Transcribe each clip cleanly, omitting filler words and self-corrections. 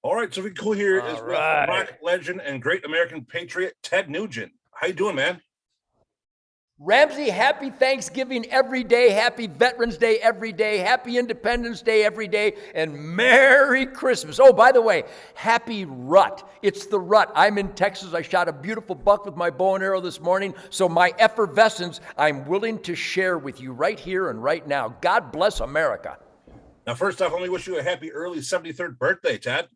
All right, so we cool here is All with right. rock legend and great American patriot Ted Nugent. How you doing, man? Ramsey, happy Thanksgiving every day, happy Veterans Day every day, happy Independence Day every day, and Merry Christmas. Oh, by the way, happy rut. It's the rut. I'm in Texas. I shot a beautiful buck with my bow and arrow this morning, so my effervescence I'm willing to share with you right here and right now. God bless America. Now, first off, let me wish you a happy early 73rd birthday, Ted.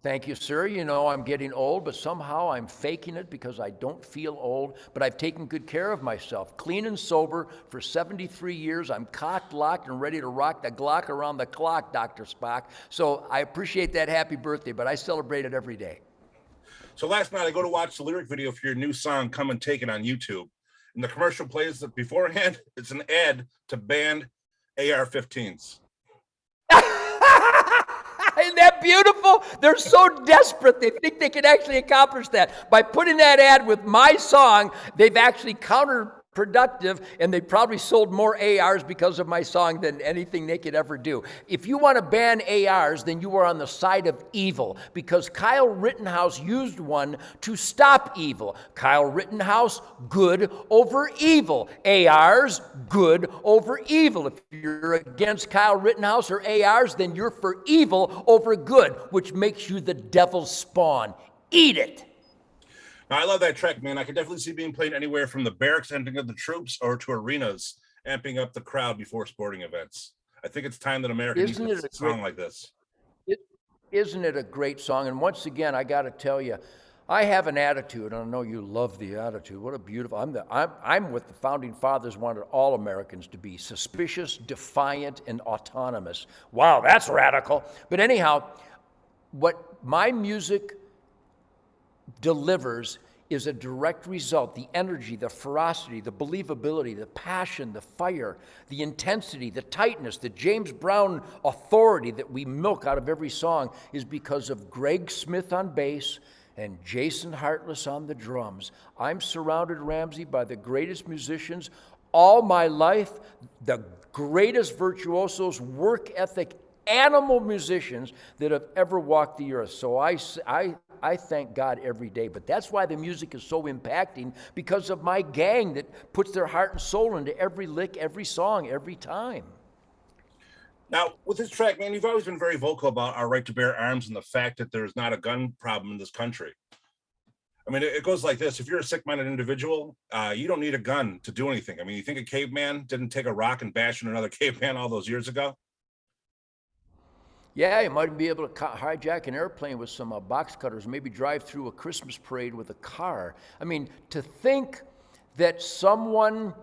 Thank you, sir. You know, I'm getting old, but somehow I'm faking it because I don't feel old. But I've taken good care of myself, clean and sober for 73 years. I'm cocked, locked, and ready to rock the Glock around the clock, Dr. Spock. So I appreciate that happy birthday, but I celebrate it every day. So last night I go to watch the lyric video for your new song, Come and Take It, on YouTube. And the commercial plays that beforehand, it's an ad to ban AR-15s. Isn't that beautiful? They're so desperate. They think they can actually accomplish that. By putting that ad with my song, they've actually counterproductive, and they probably sold more ARs because of my song than anything they could ever do. If you want to ban ARs, then you are on the side of evil, because Kyle Rittenhouse used one to stop evil. Kyle Rittenhouse, good over evil. ARs, good over evil. If you're against Kyle Rittenhouse or ARs, then you're for evil over good, which makes you the devil's spawn. Eat it. Now, I love that track, man. I could definitely see being played anywhere from the barracks ending of the troops or to arenas, amping up the crowd before sporting events. I think it's time that America needs a song like this. Isn't it a great song? And once again, I got to tell you, I have an attitude, and I know you love the attitude. What a beautiful! I'm what the founding fathers wanted all Americans to be: suspicious, defiant, and autonomous. Wow, that's radical. But anyhow, what my music delivers is a direct result. The energy, the ferocity, the believability, the passion, the fire, the intensity, the tightness, the James Brown authority that we milk out of every song is because of Greg Smith on bass and Jason Hartless on the drums. I'm surrounded, Ramsey, by the greatest musicians all my life, the greatest virtuosos, work ethic, animal musicians that have ever walked the earth. So I thank God every day. But that's why the music is so impacting, because of my gang that puts their heart and soul into every lick, every song, every time. Now, with this track, man, you've always been very vocal about our right to bear arms and the fact that there's not a gun problem in this country. I mean, it goes like this. If you're a sick-minded individual, you don't need a gun to do anything. I mean, you think a caveman didn't take a rock and bash in another caveman all those years ago? Yeah, you might be able to hijack an airplane with some box cutters, maybe drive through a Christmas parade with a car. I mean, to think that someone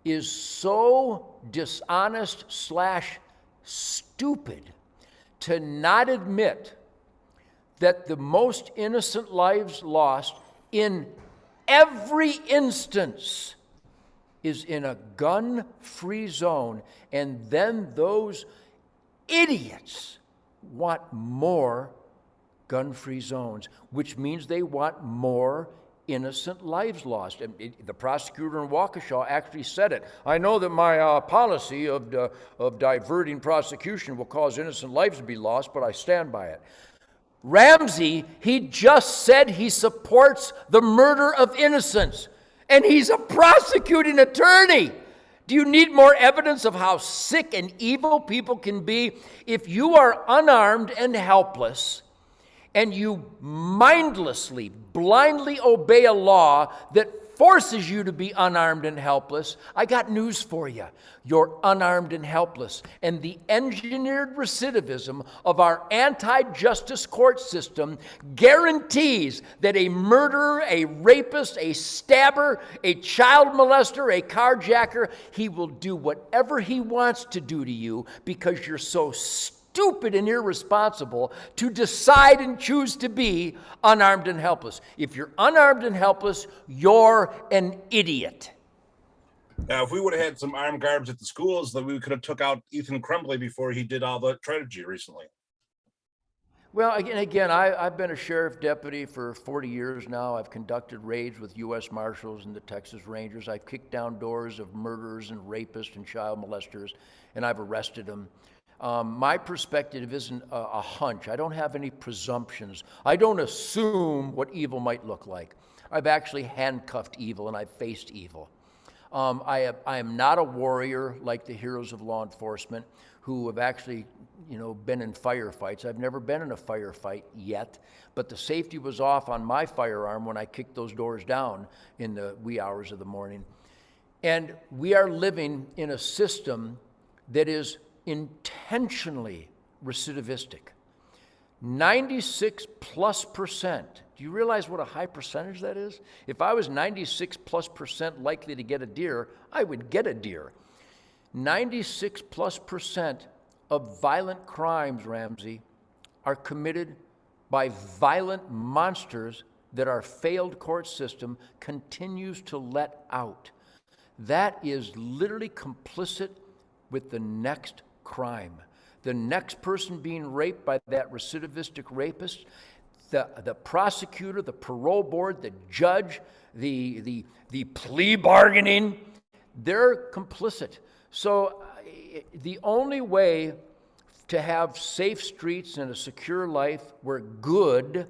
is so dishonest / stupid to not admit that the most innocent lives lost in every instance is in a gun-free zone, and then those idiots want more gun-free zones, which means they want more innocent lives lost. And the prosecutor in Waukesha actually said it. I know that my policy of diverting prosecution will cause innocent lives to be lost, but I stand by it. Ramsey, he just said he supports the murder of innocents, and he's a prosecuting attorney. Do you need more evidence of how sick and evil people can be? If you are unarmed and helpless, and you mindlessly, blindly obey a law that forces you to be unarmed and helpless, I got news for you. You're unarmed and helpless. And the engineered recidivism of our anti-justice court system guarantees that a murderer, a rapist, a stabber, a child molester, a carjacker, he will do whatever he wants to do to you because you're so stupid and irresponsible to decide and choose to be unarmed and helpless. If you're unarmed and helpless, you're an idiot. Now, if we would have had some armed guards at the schools, then we could have took out Ethan Crumbly before he did all the tragedy recently. Well, again, I've been a sheriff deputy for 40 years now. I've conducted raids with U.S. Marshals and the Texas Rangers. I've kicked down doors of murderers and rapists and child molesters, and I've arrested them. My perspective isn't a hunch. I don't have any presumptions. I don't assume what evil might look like. I've actually handcuffed evil and I've faced evil. I am not a warrior like the heroes of law enforcement who have actually, been in firefights. I've never been in a firefight yet, but the safety was off on my firearm when I kicked those doors down in the wee hours of the morning. And we are living in a system that is intentionally recidivistic. 96+%. Do you realize what a high percentage that is? If I was 96+% likely to get a deer, I would get a deer. 96+% of violent crimes, Ramsey, are committed by violent monsters that our failed court system continues to let out. That is literally complicit with the next crime. The next person being raped by that recidivistic rapist, the prosecutor, the parole board, the judge, the plea bargaining, they're complicit. So the only way to have safe streets and a secure life where good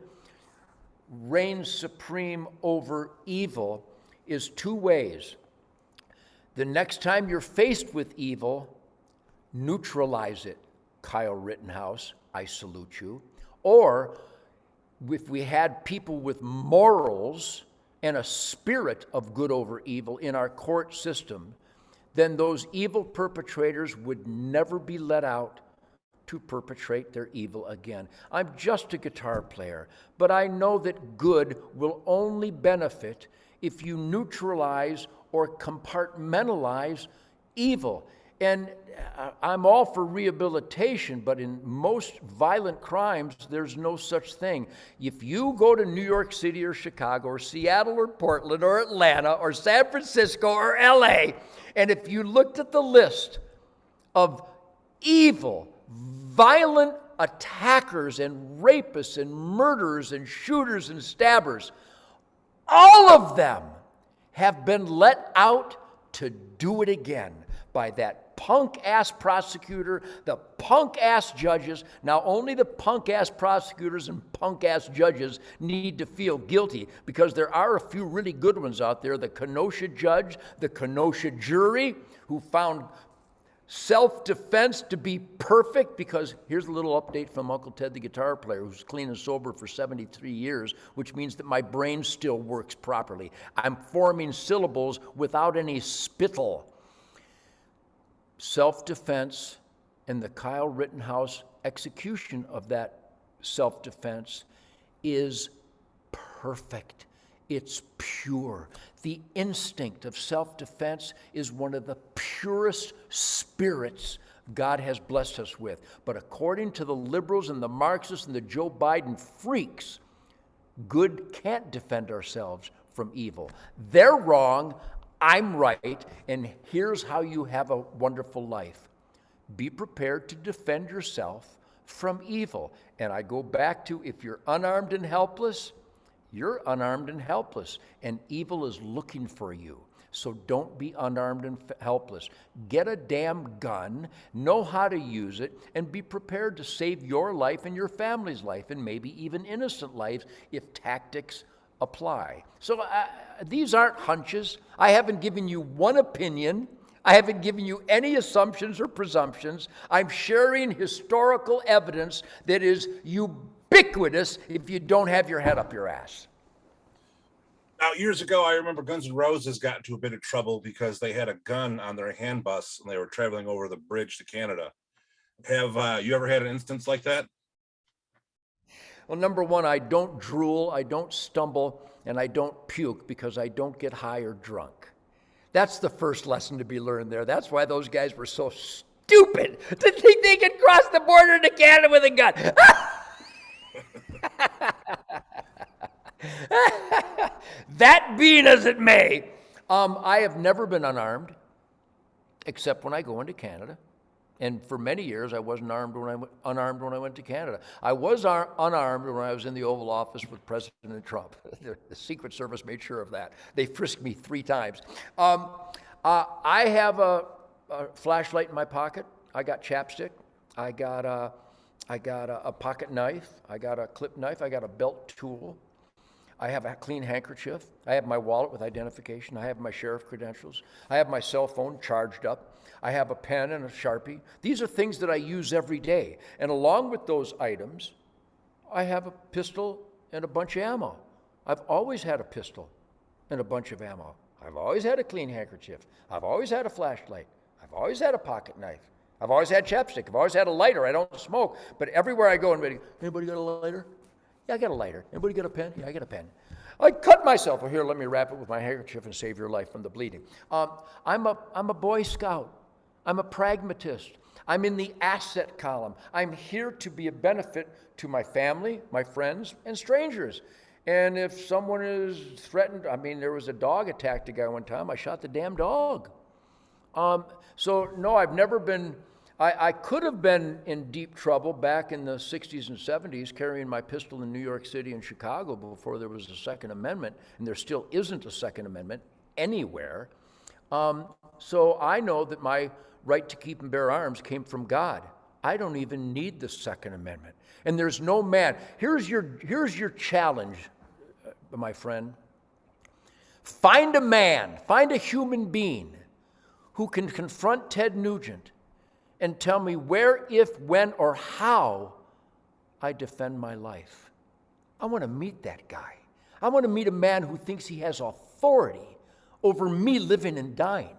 reigns supreme over evil is two ways. The next time you're faced with evil, neutralize it. Kyle Rittenhouse, I salute you. Or if we had people with morals and a spirit of good over evil in our court system, then those evil perpetrators would never be let out to perpetrate their evil again. I'm just a guitar player, but I know that good will only benefit if you neutralize or compartmentalize evil. And I'm all for rehabilitation, but in most violent crimes, there's no such thing. If you go to New York City or Chicago or Seattle or Portland or Atlanta or San Francisco or LA, and if you looked at the list of evil, violent attackers and rapists and murderers and shooters and stabbers, all of them have been let out to do it again by that punk-ass prosecutor, the punk-ass judges. Now, only the punk-ass prosecutors and punk-ass judges need to feel guilty, because there are a few really good ones out there. The Kenosha judge, the Kenosha jury, who found self-defense to be perfect, because here's a little update from Uncle Ted the guitar player, who's clean and sober for 73 years, which means that my brain still works properly. I'm forming syllables without any spittle. Self-defense and the Kyle Rittenhouse execution of that self-defense is perfect. It's pure. The instinct of self-defense is one of the purest spirits God has blessed us with. But according to the liberals and the Marxists and the Joe Biden freaks, good can't defend ourselves from evil. They're wrong, I'm right, and here's how you have a wonderful life. Be prepared to defend yourself from evil. And I go back to, if you're unarmed and helpless, you're unarmed and helpless, and evil is looking for you. So don't be unarmed and helpless. Get a damn gun, know how to use it, and be prepared to save your life and your family's life, and maybe even innocent lives if tactics apply. So these aren't hunches. I haven't given you one opinion. I haven't given you any assumptions or presumptions. I'm sharing historical evidence that is ubiquitous if you don't have your head up your ass. Now, years ago, I remember Guns N' Roses got into a bit of trouble because they had a gun on their hand bus and they were traveling over the bridge to Canada. Have you ever had an instance like that? Well, number one, I don't drool, I don't stumble, and I don't puke because I don't get high or drunk. That's the first lesson to be learned there. That's why those guys were so stupid to think they could cross the border to Canada with a gun. That being as it may, I have never been unarmed, except when I go into Canada. And for many years, I wasn't unarmed when I went to Canada. I was unarmed when I was in the Oval Office with President Trump. The Secret Service made sure of that. They frisked me 3 times. I have a flashlight in my pocket. I got chapstick. I got a pocket knife. I got a clip knife. I got a belt tool. I have a clean handkerchief. I have my wallet with identification. I have my sheriff credentials. I have my cell phone charged up. I have a pen and a Sharpie. These are things that I use every day. And along with those items, I have a pistol and a bunch of ammo. I've always had a pistol and a bunch of ammo. I've always had a clean handkerchief. I've always had a flashlight. I've always had a pocket knife. I've always had chapstick. I've always had a lighter. I don't smoke, but everywhere I go, anybody got a lighter? Yeah, I got a lighter. Anybody got a pen? Yeah, I got a pen. I cut myself. Well, here, let me wrap it with my handkerchief and save your life from the bleeding. I'm a Boy Scout. I'm a pragmatist. I'm in the asset column. I'm here to be a benefit to my family, my friends, and strangers. And if someone is threatened, there was a dog attacked a guy one time. I shot the damn dog. So no, I've never been, I could have been in deep trouble back in the 60s and 70s carrying my pistol in New York City and Chicago before there was a Second Amendment, and there still isn't a Second Amendment anywhere. So I know that my right to keep and bear arms came from God. I don't even need the Second Amendment. And there's no man. Here's your challenge, my friend. Find a man, find a human being who can confront Ted Nugent and tell me where, if, when, or how I defend my life. I want to meet that guy. I want to meet a man who thinks he has authority over me living and dying.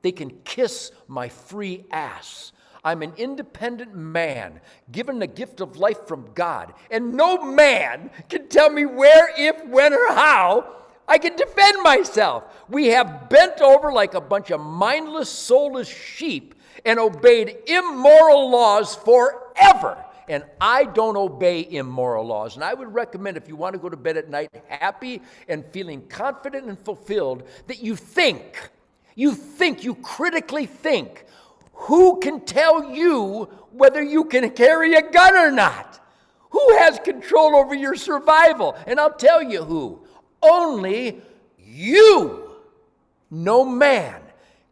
They can kiss my free ass. I'm an independent man given the gift of life from God, and no man can tell me where, if, when, or how I can defend myself. We have bent over like a bunch of mindless, soulless sheep and obeyed immoral laws forever. And I don't obey immoral laws. And I would recommend, if you want to go to bed at night happy and feeling confident and fulfilled, that you critically think, who can tell you whether you can carry a gun or not? Who has control over your survival? And I'll tell you who. Only you. No man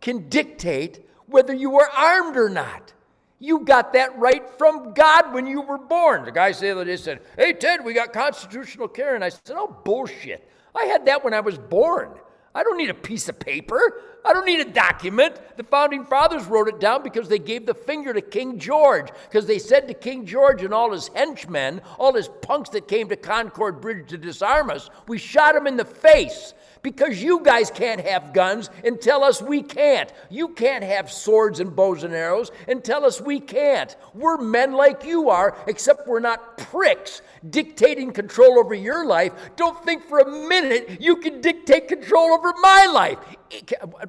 can dictate whether you were armed or not. You got that right from God when you were born. The guy the other day said, "Hey, Ted, we got constitutional care." And I said, "Oh, bullshit. I had that when I was born. I don't need a piece of paper. I don't need a document." The founding fathers wrote it down because they gave the finger to King George, because they said to King George and all his henchmen, all his punks that came to Concord Bridge to disarm us, we shot them in the face because you guys can't have guns and tell us we can't. You can't have swords and bows and arrows and tell us we can't. We're men like you are, except we're not pricks dictating control over your life. Don't think for a minute you can dictate control over my life.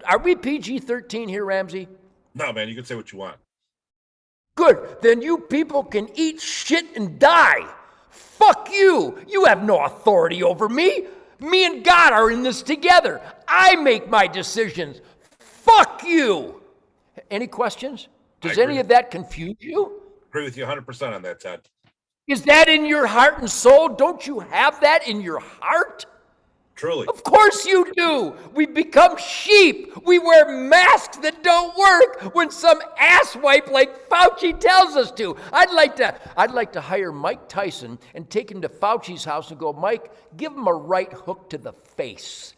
Are we PG-13 here, Ramsey? No, man, you can say what you want. Good. Then you people can eat shit and die. Fuck you. You have no authority over me. Me and God are in this together. I make my decisions. Fuck you. Any questions? Does any of that confuse you? Agree with you 100% on that, Ted. Is that in your heart and soul? Don't you have that in your heart? Truly. Of course you do. We become sheep. We wear masks that don't work when some asswipe like Fauci tells us to. I'd like to hire Mike Tyson and take him to Fauci's house and go, "Mike, give him a right hook to the face.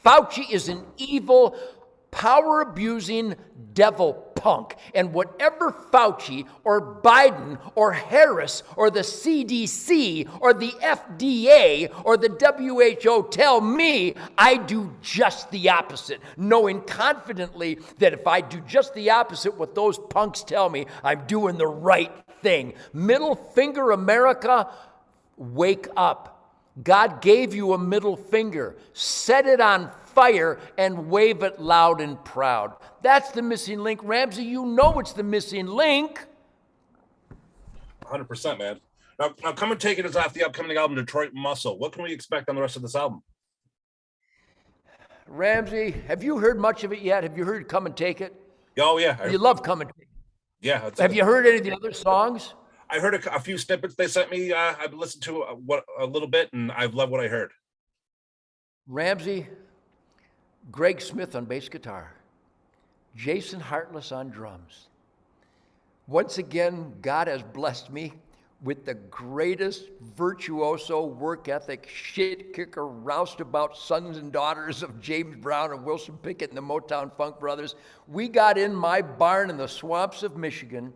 Fauci is an evil, power-abusing devil punk. And whatever Fauci or Biden or Harris or the CDC or the FDA or the WHO tell me, I do just the opposite, knowing confidently that if I do just the opposite what those punks tell me, I'm doing the right thing." Middle finger, America, wake up. God gave you a middle finger. Set it on fire and wave it loud and proud. That's the missing link. Ramsey, you know it's the missing link. 100%, man. Now Come and Take It is off the upcoming album, Detroit Muscle. What can we expect on the rest of this album? Ramsey, have you heard much of it yet? Have you heard Come and Take It? Oh, yeah. You love Come and Take It. Yeah. Have you heard any of the other songs? I heard a few snippets they sent me. I've listened to a little bit, and I've loved what I heard. Ramsey, Greg Smith on bass guitar, Jason Hartless on drums, Once again, God has blessed me with the greatest virtuoso, work ethic, shit kicker, roustabout sons and daughters of James Brown and Wilson Pickett and the Motown Funk Brothers. We got in my barn in the swamps of Michigan,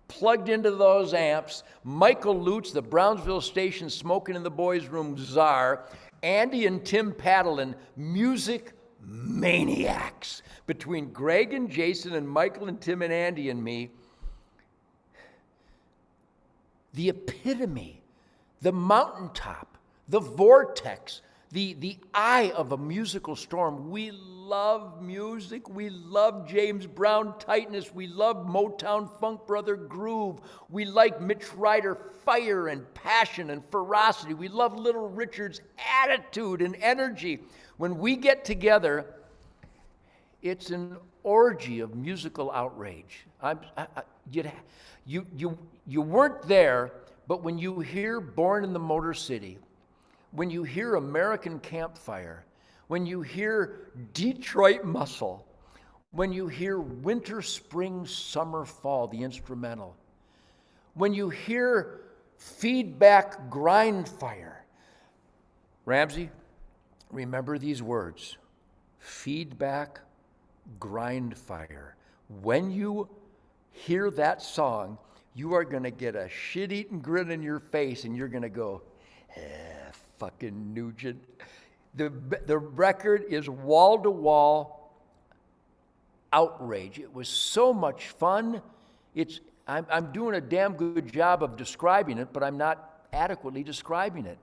plugged into those amps, Michael Lutz, the Brownsville station smoking in the boys' room czar, Andy and Tim Paddlin, music maniacs. Between Greg and Jason and Michael and Tim and Andy and me, the epitome, the mountaintop, the vortex, the eye of a musical storm. We love music. We love James Brown tightness. We love Motown Funk Brother groove. We like Mitch Ryder fire and passion and ferocity. We love Little Richard's attitude and energy. When we get together, it's an orgy of musical outrage. You weren't there, but when you hear Born in the Motor City, when you hear American Campfire, when you hear Detroit Muscle, when you hear Winter, Spring, Summer, Fall, the instrumental, when you hear Feedback, Grind Fire, Ramsey, remember these words: feedback, grind fire. When you hear that song, you are going to get a shit-eating grin in your face, and you're going to go, fucking Nugent. The record is wall-to-wall outrage. It was so much fun. I'm doing a damn good job of describing it, but I'm not adequately describing it.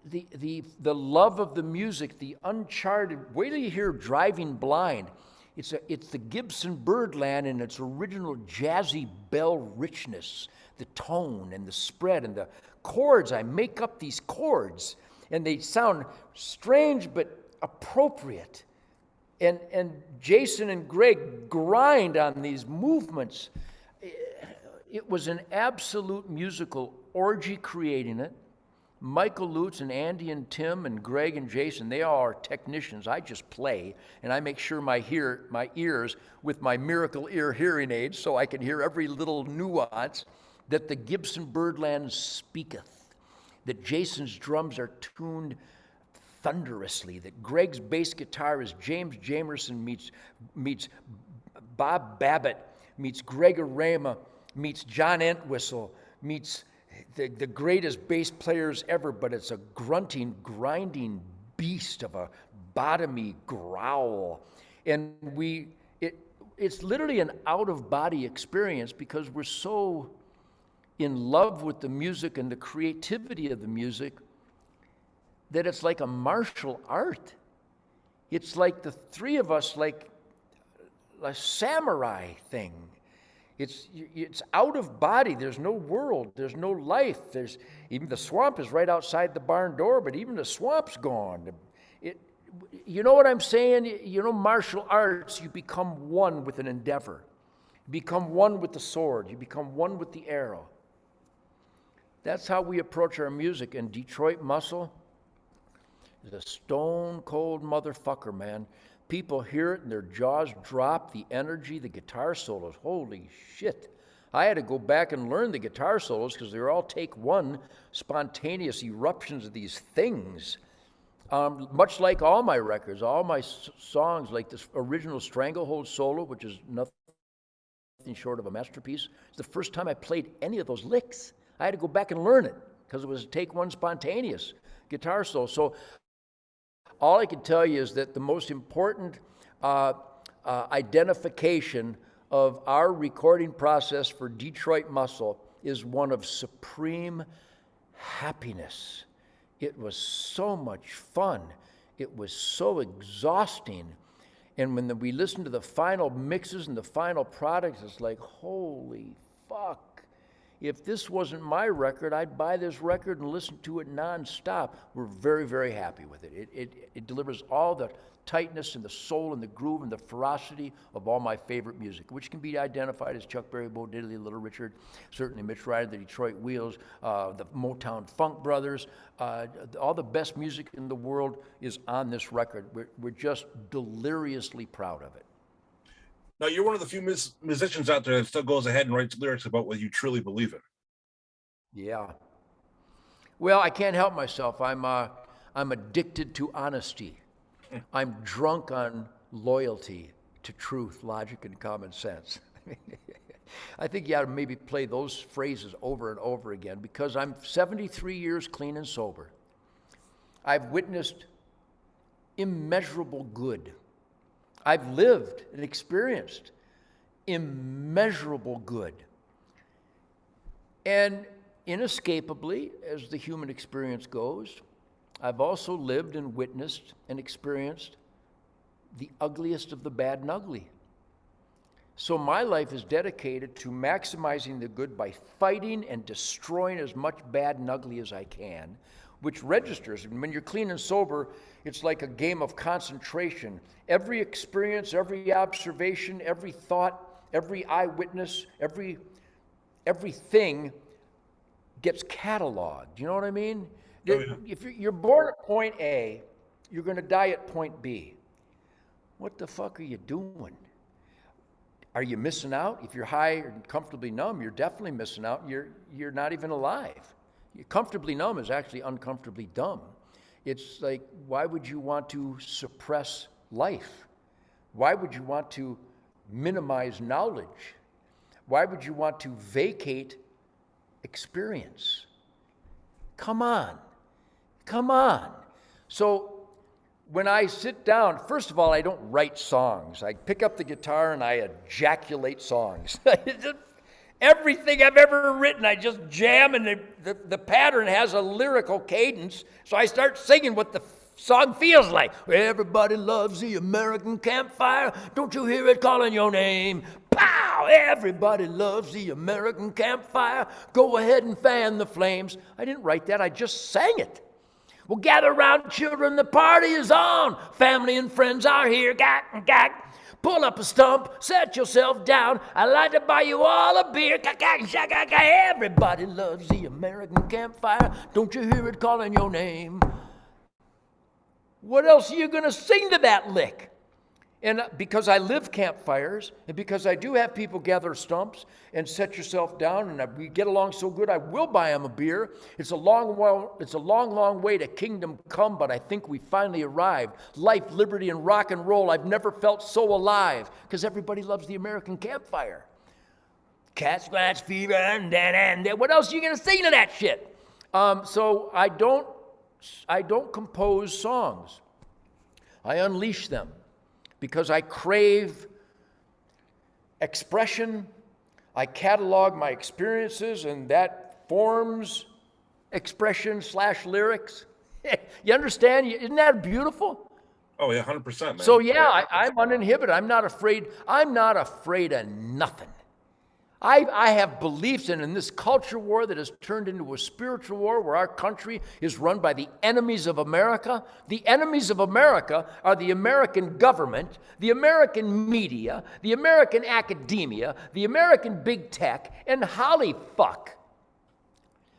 The love of the music, the uncharted. Wait till you hear Driving Blind. It's the Gibson Birdland in its original jazzy bell richness, the tone and the spread and the chords. I make up these chords, and they sound strange but appropriate. And Jason and Greg grind on these movements. It was an absolute musical orgy creating it. Michael Lutz and Andy and Tim and Greg and Jason, they all are technicians. I just play, and I make sure my ears with my miracle ear hearing aids so I can hear every little nuance that the Gibson Birdland speaketh, that Jason's drums are tuned thunderously, that Greg's bass guitar is James Jamerson meets Bob Babbitt, meets Greg Arama, meets John Entwistle, meets the greatest bass players ever, but it's a grunting, grinding beast of a bottomy growl. And it's literally an out-of-body experience because we're so in love with the music and the creativity of the music that it's like a martial art. It's like the three of us, like a samurai thing. It's out of body. There's no world. There's no life. Even the swamp is right outside the barn door, but even the swamp's gone. You know what I'm saying? You know, martial arts, you become one with an endeavor. You become one with the sword. You become one with the arrow. That's how we approach our music. And Detroit Muscle is a stone cold motherfucker, man. People hear it and their jaws drop, the energy, the guitar solos. Holy shit. I had to go back and learn the guitar solos because they're all take one, spontaneous eruptions of these things. Much like all my records, all my songs, like this original Stranglehold solo, which is nothing short of a masterpiece. It's the first time I played any of those licks. I had to go back and learn it because it was take one spontaneous guitar solo. So all I can tell you is that the most important identification of our recording process for Detroit Muscle is one of supreme happiness. It was so much fun. It was so exhausting. And when we listened to the final mixes and the final products, it's like, holy fuck. If this wasn't my record, I'd buy this record and listen to it nonstop. We're very, very happy with it. It delivers all the tightness and the soul and the groove and the ferocity of all my favorite music, which can be identified as Chuck Berry, Bo Diddley, Little Richard, certainly Mitch Ryder, the Detroit Wheels, the Motown Funk Brothers. All the best music in the world is on this record. We're just deliriously proud of it. Now, you're one of the few musicians out there that still goes ahead and writes lyrics about what you truly believe in. Yeah. Well, I can't help myself. I'm addicted to honesty. I'm drunk on loyalty to truth, logic, and common sense. I think you ought to maybe play those phrases over and over again because I'm 73 years clean and sober. I've witnessed immeasurable good. I've lived and experienced immeasurable good. And inescapably, as the human experience goes, I've also lived and witnessed and experienced the ugliest of the bad and ugly. So my life is dedicated to maximizing the good by fighting and destroying as much bad and ugly as I can, which registers. And when you're clean and sober, it's like a game of concentration. Every experience, every observation, every thought, every eyewitness, everything gets cataloged. You know what I mean? Oh, yeah. If you're born at point A, you're going to die at point B. What the fuck are you doing? Are you missing out? If you're high and comfortably numb, you're definitely missing out. You're not even alive. Comfortably numb is actually uncomfortably dumb. It's like, why would you want to suppress life? Why would you want to minimize knowledge? Why would you want to vacate experience? Come on. Come on. So when I sit down, first of all, I don't write songs. I pick up the guitar and I ejaculate songs. Everything I've ever written, I just jam, and the pattern has a lyrical cadence, so I start singing what the song feels like. Everybody loves the American campfire. Don't you hear it calling your name? Pow! Everybody loves the American campfire. Go ahead and fan the flames. I didn't write that. I just sang it. Well, gather round, children, the party is on. Family and friends are here. Gak, gak. Pull up a stump, set yourself down. I'd like to buy you all a beer. Everybody loves the American campfire. Don't you hear it calling your name? What else are you going to sing to that lick? And because I live campfires, and because I do have people gather stumps and set yourself down, and we get along so good, I will buy them a beer. It's a long, long way to kingdom come, but I think we finally arrived. Life, liberty, and rock and roll. I've never felt so alive, because everybody loves the American campfire. Cat scratch fever, and what else are you going to sing to that shit? So I don't compose songs. I unleash them. Because I crave expression, I catalog my experiences, and that forms expression/lyrics. You understand? Isn't that beautiful? Oh, yeah, 100%, man. So yeah, I'm uninhibited. I'm not afraid of nothing. I have beliefs in this culture war that has turned into a spiritual war where our country is run by the enemies of America. The enemies of America are the American government, the American media, the American academia, the American big tech, and Hollyfuck.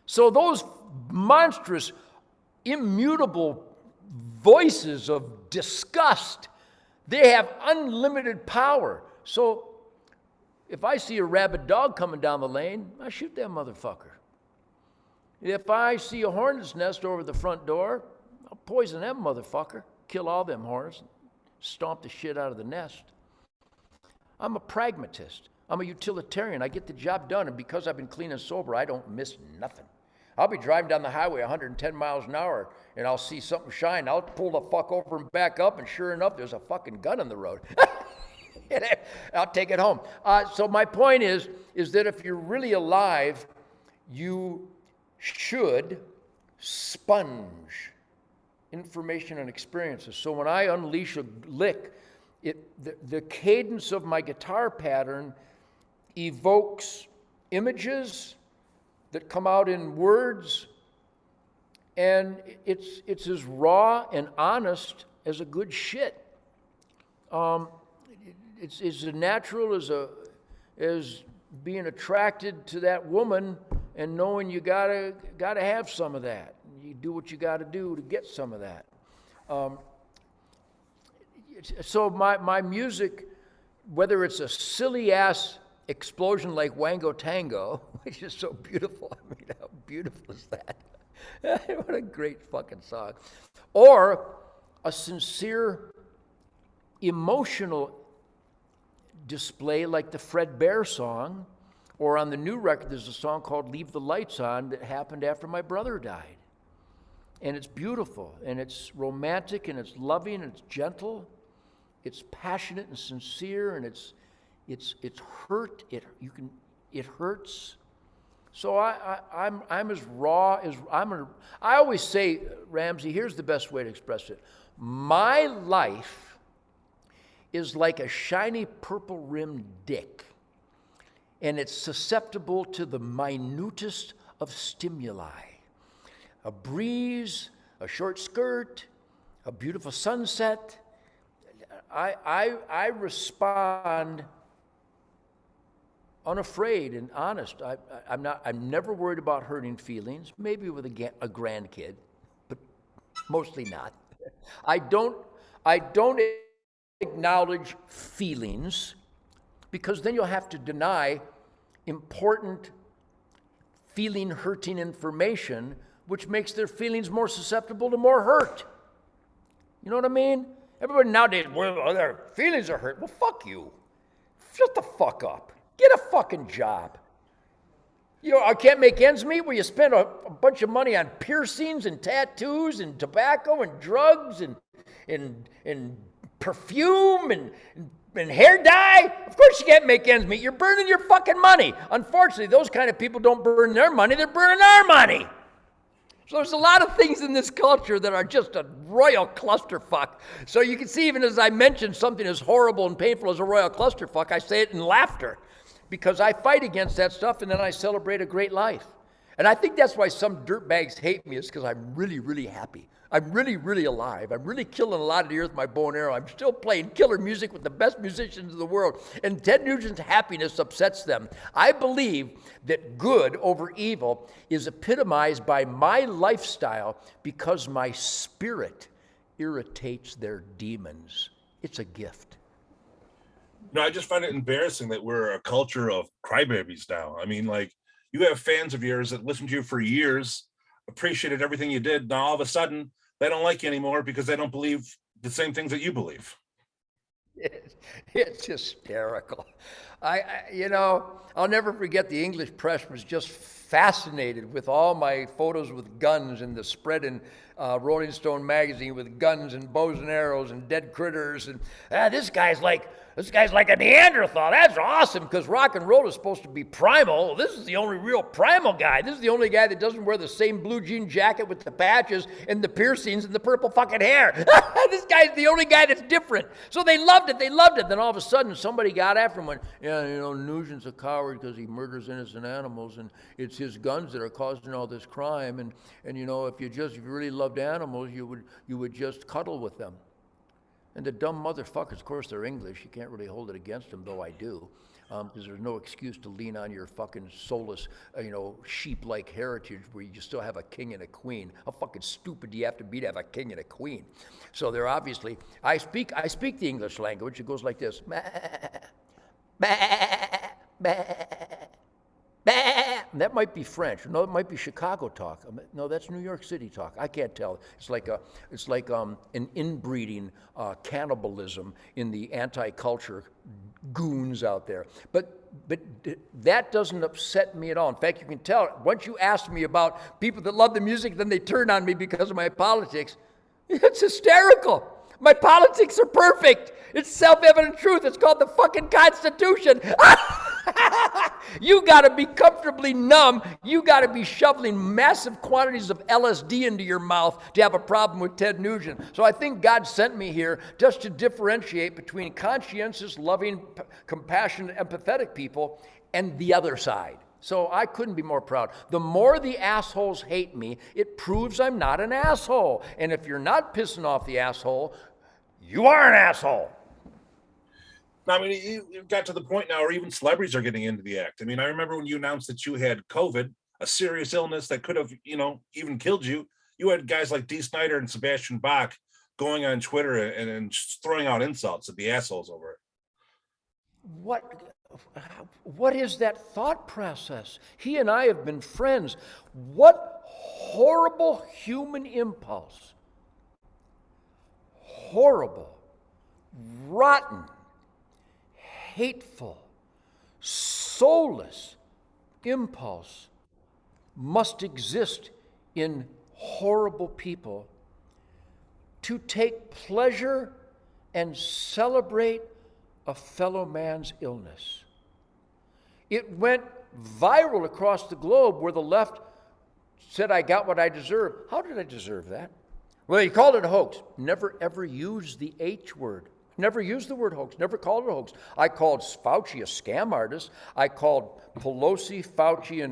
So those monstrous, immutable voices of disgust, they have unlimited power. So if I see a rabid dog coming down the lane, I shoot that motherfucker. If I see a hornet's nest over the front door, I'll poison that motherfucker, kill all them hornets, stomp the shit out of the nest. I'm a pragmatist. I'm a utilitarian. I get the job done, and because I've been clean and sober, I don't miss nothing. I'll be driving down the highway 110 miles an hour, and I'll see something shine. I'll pull the fuck over and back up, and sure enough, there's a fucking gun on the road. I'll take it home. So my point is that if you're really alive, you should sponge information and experiences. So when I unleash a lick, the cadence of my guitar pattern evokes images that come out in words, and it's as raw and honest as a good shit. It's as natural as being attracted to that woman and knowing you gotta have some of that. You do what you gotta do to get some of that. So my music whether it's a silly ass explosion like Wango Tango, which is so beautiful. I mean, how beautiful is that? What a great fucking song. Or a sincere emotional display like the Fred Bear song, or on the new record, there's a song called Leave the Lights On that happened after my brother died. And it's beautiful, and it's romantic, and it's loving, and it's gentle. It's passionate and sincere, and it's hurt. It hurts. So I'm as raw as I always say, Ramsey, here's the best way to express it. My life is like a shiny purple rimmed dick, and it's susceptible to the minutest of stimuli. A breeze, a short skirt, a beautiful sunset. I respond unafraid and honest. I'm never worried about hurting feelings, maybe with a grandkid, but mostly not. I don't acknowledge feelings, because then you'll have to deny important feeling hurting information, which makes their feelings more susceptible to more hurt. You know what I mean? Everybody nowadays, well, their feelings are hurt. Well, fuck you. Shut the fuck up. Get a fucking job. You know, I can't make ends meet where you spend a bunch of money on piercings and tattoos and tobacco and drugs and perfume and hair dye. Of course you can't make ends meet. You're burning your fucking money. Unfortunately, those kind of people don't burn their money. They're burning our money. So there's a lot of things in this culture that are just a royal clusterfuck. So you can see, even as I mentioned something as horrible and painful as a royal clusterfuck, I say it in laughter, because I fight against that stuff and then I celebrate a great life. And I think that's why some dirtbags hate me, is because I'm really, really happy. I'm really, really alive. I'm really killing a lot of the earth with my bow and arrow. I'm still playing killer music with the best musicians in the world. And Ted Nugent's happiness upsets them. I believe that good over evil is epitomized by my lifestyle, because my spirit irritates their demons. It's a gift. No, I just find it embarrassing that we're a culture of crybabies now. I mean, like, you have fans of yours that listened to you for years, appreciated everything you did. Now all of a sudden they don't like you anymore because they don't believe the same things that you believe. It's hysterical. I'll never forget, the English press was just fascinated with all my photos with guns and the spread in Rolling Stone magazine with guns and bows and arrows and dead critters. And this guy's like a Neanderthal. That's awesome, because rock and roll is supposed to be primal. This is the only real primal guy. This is the only guy that doesn't wear the same blue jean jacket with the patches and the piercings and the purple fucking hair. This guy's the only guy that's different. So they loved it. Then all of a sudden somebody got after him and went, Nugent's a coward because he murders innocent animals, and it's his guns that are causing all this crime. And if you really loved animals, you would just cuddle with them. And the dumb motherfuckers, of course, they're English. You can't really hold it against them, though I do, because there's no excuse to lean on your fucking soulless, sheep-like heritage where you still have a king and a queen. How fucking stupid do you have to be to have a king and a queen? So they're obviously, I speak the English language. It goes like this. That might be French. No, it might be Chicago talk. No, that's New York City talk. I can't tell. It's like an inbreeding cannibalism in the anti-culture goons out there. But that doesn't upset me at all. In fact, you can tell, once you ask me about people that love the music, then they turn on me because of my politics. It's hysterical. My politics are perfect. It's self-evident truth. It's called the fucking Constitution. You got to be comfortably numb. You got to be shoveling massive quantities of LSD into your mouth to have a problem with Ted Nugent. So I think God sent me here just to differentiate between conscientious, loving, compassionate, empathetic people and the other side. So I couldn't be more proud. The more the assholes hate me, it proves I'm not an asshole. And if you're not pissing off the asshole, you are an asshole. I mean, you got to the point now where even celebrities are getting into the act. I mean, I remember when you announced that you had COVID, a serious illness that could have, even killed you. You had guys like Dee Snider and Sebastian Bach going on Twitter and throwing out insults at the assholes over it. what is that thought process? He and I have been friends. What horrible human impulse, horrible, rotten, hateful, soulless impulse must exist in horrible people to take pleasure and celebrate a fellow man's illness. It went viral across the globe where the left said, I got what I deserve. How did I deserve that? Well, he called it a hoax. Never ever used the H word. Never used the word hoax. Never called it a hoax. I called Fauci a scam artist. I called Pelosi, Fauci,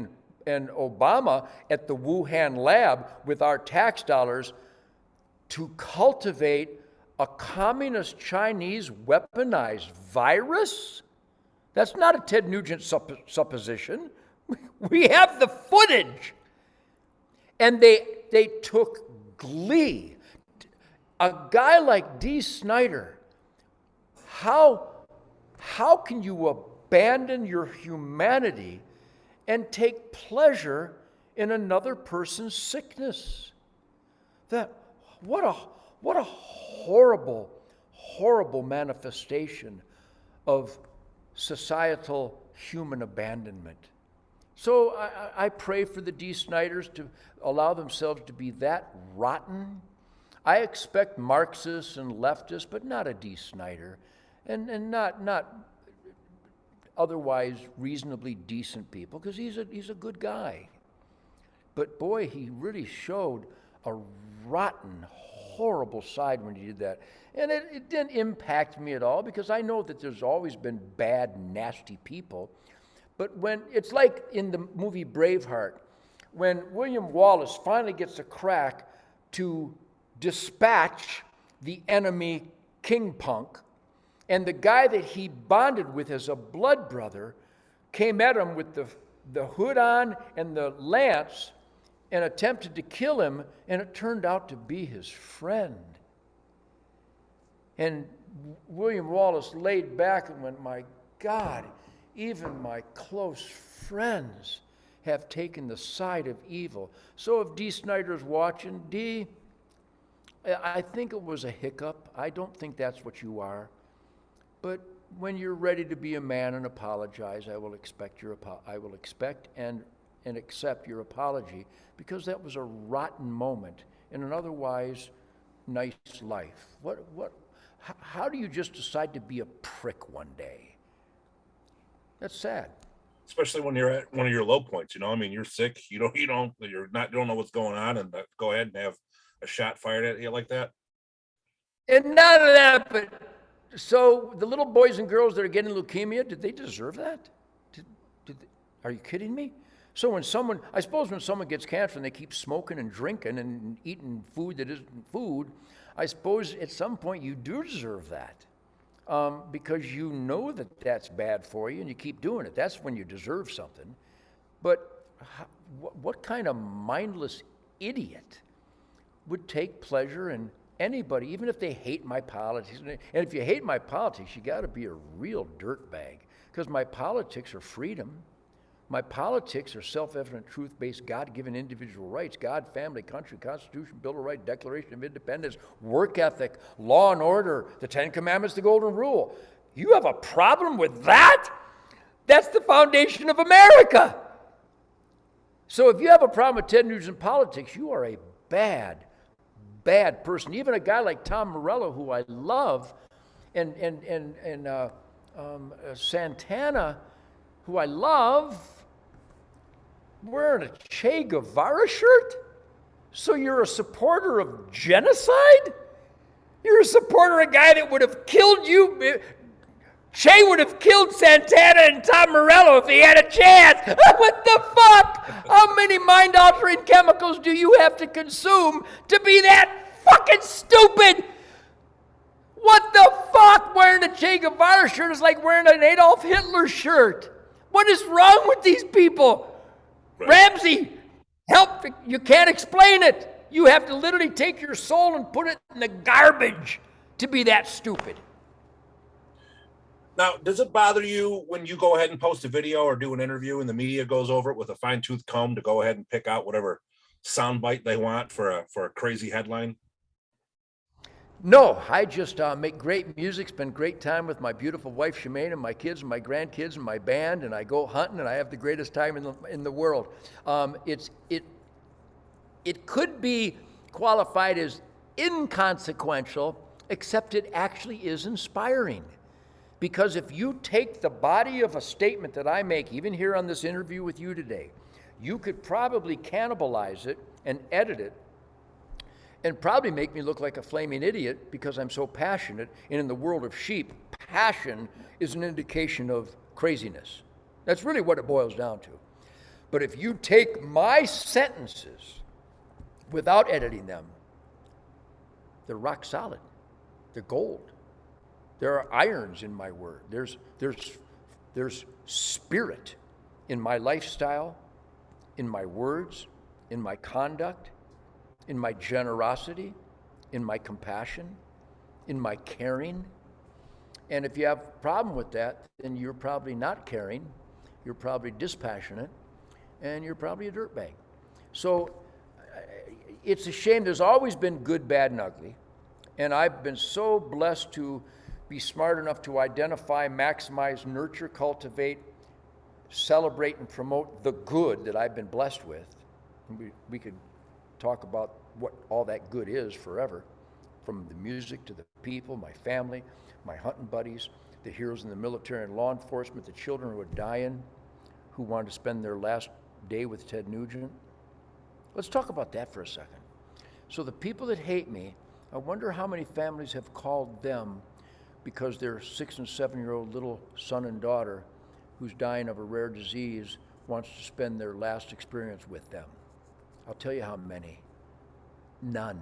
and Obama at the Wuhan lab with our tax dollars to cultivate a communist Chinese weaponized virus? That's not a Ted Nugent supposition. We have the footage. And they took glee. A guy like Dee Snider, how can you abandon your humanity and take pleasure in another person's sickness? What a horrible, horrible manifestation of societal human abandonment. So I pray for the Dee Sniders to allow themselves to be that rotten. I expect Marxists and leftists, but not a Dee Snider, and not otherwise reasonably decent people, because he's a good guy. But boy, he really showed a rotten, horrible side when he did that. And it didn't impact me at all, because I know that there's always been bad, nasty people. But when it's like in the movie Braveheart, when William Wallace finally gets a crack to dispatch the enemy King Punk, and the guy that he bonded with as a blood brother came at him with the hood on and the lance and attempted to kill him, and it turned out to be his friend. And William Wallace laid back and went, my God, even my close friends have taken the side of evil. So if Dee Snider's watching, Dee, I think it was a hiccup. I don't think that's what you are. But when you're ready to be a man and apologize, I will expect and accept your apology, because that was a rotten moment in an otherwise nice life. How do you just decide to be a prick one day? That's sad. Especially when you're at one of your low points, I mean, you're sick, you don't know what's going on, and go ahead and have a shot fired at you like that. And none of that, but so the little boys and girls that are getting leukemia, did they deserve that? Are you kidding me? So when someone gets cancer and they keep smoking and drinking and eating food that isn't food, I suppose at some point you do deserve that. Because you know that that's bad for you and you keep doing it. That's when you deserve something. But what kind of mindless idiot would take pleasure in anybody, even if they hate my politics? And if you hate my politics, you got to be a real dirtbag, because my politics are freedom. My politics are self-evident, truth-based, God-given individual rights: God, family, country, Constitution, Bill of Rights, Declaration of Independence, work ethic, law and order, the Ten Commandments, the Golden Rule. You have a problem with that? That's the foundation of America. So if you have a problem with Ted Nugent politics, you are a bad, bad person. Even a guy like Tom Morello, who I love, and Santana, who I love, wearing a Che Guevara shirt? So you're a supporter of genocide? You're a supporter of a guy that would have killed you. Che would have killed Santana and Tom Morello if he had a chance. What the fuck? How many mind-altering chemicals do you have to consume to be that fucking stupid? What the fuck? Wearing a Che Guevara shirt is like wearing an Adolf Hitler shirt. What is wrong with these people? Right. Ramsey, help. You can't explain it. You have to literally take your soul and put it in the garbage to be that stupid. Now, does it bother you when you go ahead and post a video or do an interview and the media goes over it with a fine-tooth comb to go ahead and pick out whatever soundbite they want for a crazy headline? No, I just make great music, spend great time with my beautiful wife Shemaine and my kids and my grandkids and my band, and I go hunting and I have the greatest time in the world. It could be qualified as inconsequential, except it actually is inspiring. Because if you take the body of a statement that I make, even here on this interview with you today, you could probably cannibalize it and edit it and probably make me look like a flaming idiot because I'm so passionate. And in the world of sheep, passion is an indication of craziness. That's really what it boils down to. But if you take my sentences without editing them, they're rock solid. They're gold. There are irons in my word. There's spirit in my lifestyle, in my words, in my conduct, in my generosity, in my compassion, in my caring. And if you have a problem with that, then you're probably not caring, you're probably dispassionate, and you're probably a dirtbag. So it's a shame. There's always been good, bad, and ugly. And I've been so blessed to be smart enough to identify, maximize, nurture, cultivate, celebrate, and promote the good that I've been blessed with. We could talk about what all that good is forever, from the music to the people, my family, my hunting buddies, the heroes in the military and law enforcement, the children who are dying, who wanted to spend their last day with Ted Nugent. Let's talk about that for a second. So the people that hate me, I wonder how many families have called them because their 6 and 7-year-old little son and daughter who's dying of a rare disease wants to spend their last experience with them. I'll tell you how many. None.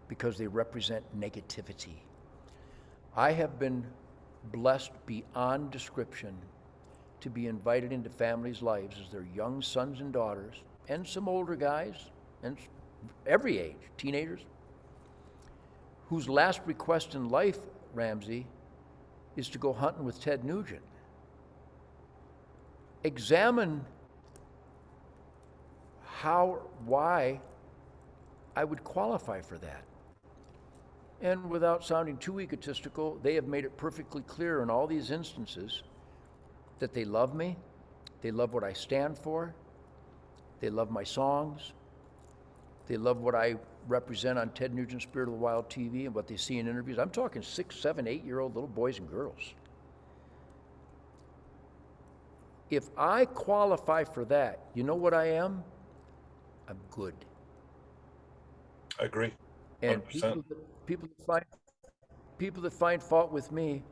Because they represent negativity. I have been blessed beyond description to be invited into families' lives as their young sons and daughters, and some older guys, and every age, teenagers, whose last request in life, Ramsey, is to go hunting with Ted Nugent. Examine why I would qualify for that. And without sounding too egotistical, they have made it perfectly clear in all these instances that they love me, they love what I stand for, they love my songs, they love what I represent on Ted Nugent Spirit of the Wild TV and what they see in interviews. I'm talking 6, 7, 8-year-old little boys and girls. If I qualify for that, you know what I am? I'm good. I agree. 100%. And people that find fault with me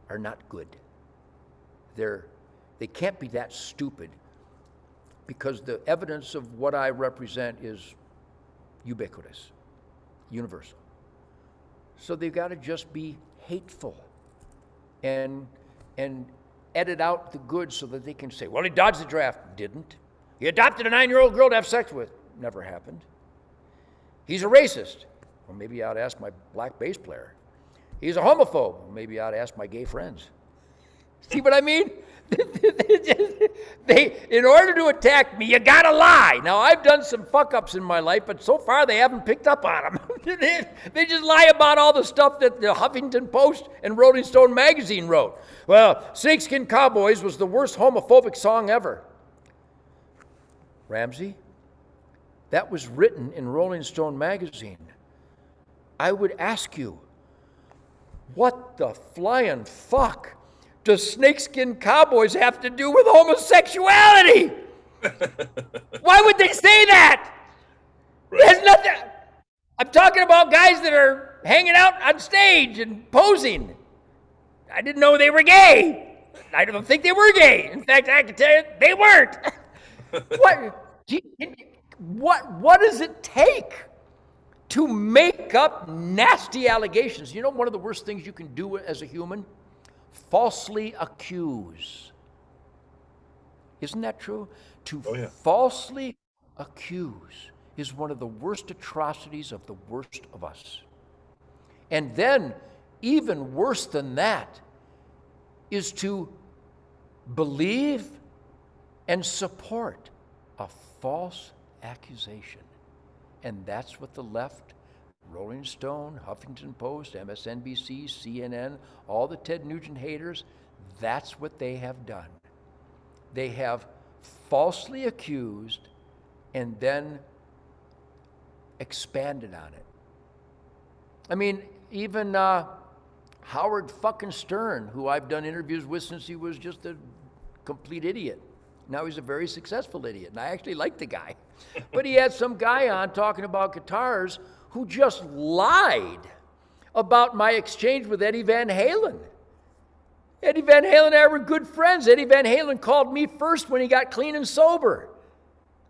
are not good. They can't be that stupid, because the evidence of what I represent is ubiquitous, universal. So they've got to just be hateful and edit out the good so that they can say, well, he dodged the draft. Didn't. He adopted a 9-year-old girl to have sex with. Never happened. He's a racist. Well, maybe I ought to ask my black bass player. He's a homophobe. Well, maybe I ought to ask my gay friends. See what I mean? In order to attack me, you gotta lie. Now, I've done some fuck-ups in my life, but so far they haven't picked up on them. They just lie about all the stuff that the Huffington Post and Rolling Stone magazine wrote. Well, Snakeskin Cowboys was the worst homophobic song ever. Ramsey, that was written in Rolling Stone magazine. I would ask you, what the flying fuck does Snakeskin Cowboys have to do with homosexuality? Why would they say that? Right. There's nothing. I'm talking about guys that are hanging out on stage and posing. I didn't know they were gay. I don't think they were gay. In fact, I can tell you they weren't. What does it take to make up nasty allegations? You know, one of the worst things you can do as a human? Falsely accuse. Isn't that true? To falsely accuse is one of the worst atrocities of the worst of us. And then even worse than that is to believe and support a false accusation. And that's what the left, Rolling Stone, Huffington Post, MSNBC, CNN, all the Ted Nugent haters, that's what they have done. They have falsely accused and then expanded on it. I mean, even Howard fucking Stern, who I've done interviews with since he was just a complete idiot. Now he's a very successful idiot, and I actually like the guy. But he had some guy on talking about guitars who just lied about my exchange with Eddie Van Halen. Eddie Van Halen and I were good friends. Eddie Van Halen called me first when he got clean and sober.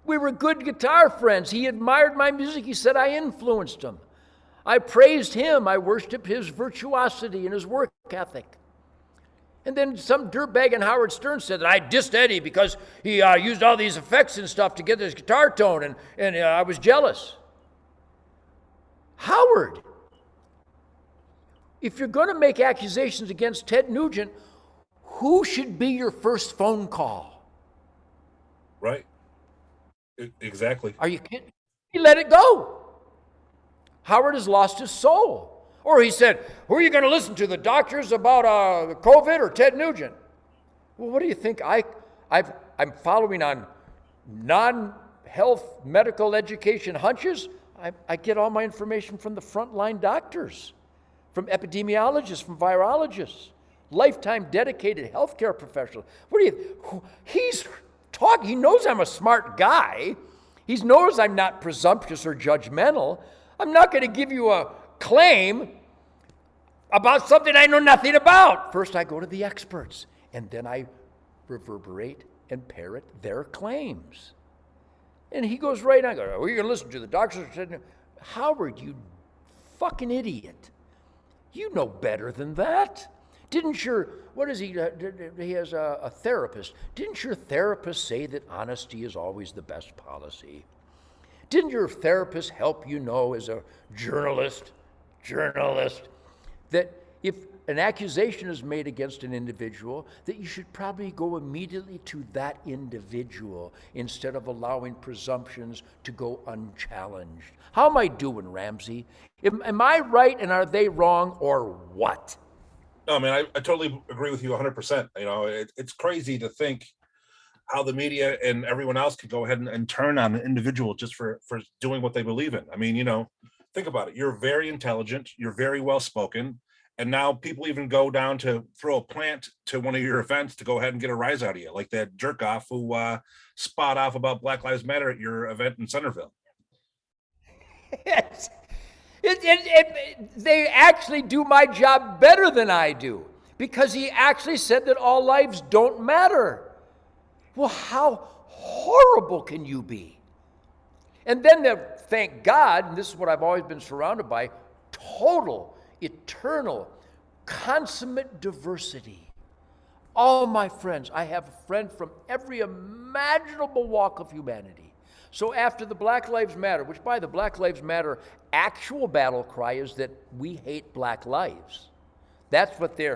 We were good guitar friends. He admired my music. He said I influenced him. I praised him. I worshiped his virtuosity and his work ethic. And then some dirtbag in Howard Stern said that I dissed Eddie because he used all these effects and stuff to get his guitar tone, and I was jealous. Howard, if you're going to make accusations against Ted Nugent, who should be your first phone call? Right. Exactly. Are you kidding? He let it go. Howard has lost his soul. Or he said, who are you going to listen to, the doctors about COVID or Ted Nugent? Well, what do you think? I'm following on non-health medical education hunches. I get all my information from the frontline doctors, from epidemiologists, from virologists, lifetime dedicated healthcare professionals. He's talking, he knows I'm a smart guy. He knows I'm not presumptuous or judgmental. I'm not going to give you a claim about something I know nothing about. First, I go to the experts, and then I reverberate and parrot their claims. And he goes right on, who are you going to listen to? The doctors said, Howard, you fucking idiot. You know better than that. Didn't your, what is he has a therapist. Didn't your therapist say that honesty is always the best policy? Didn't your therapist help you know as a journalist, that if an accusation is made against an individual, that you should probably go immediately to that individual instead of allowing presumptions to go unchallenged? How am I doing, Ramsey? Am I right and are they wrong, or what? No, man, I totally agree with you 100%. You know, it's crazy to think how the media and everyone else could go ahead and turn on an individual just for doing what they believe in. I mean, you know, think about it. You're very intelligent. You're very well spoken. And now people even go down to throw a plant to one of your events to go ahead and get a rise out of you, like that jerk off who spot off about Black Lives Matter at your event in Centerville. Yes. They actually do my job better than I do, because he actually said that all lives don't matter. Well, how horrible can you be? And then, thank God, and this is what I've always been surrounded by, total, eternal, consummate diversity. All my friends, I have a friend from every imaginable walk of humanity. So after the Black Lives Matter, which by the Black Lives Matter actual battle cry is that we hate black lives. That's what they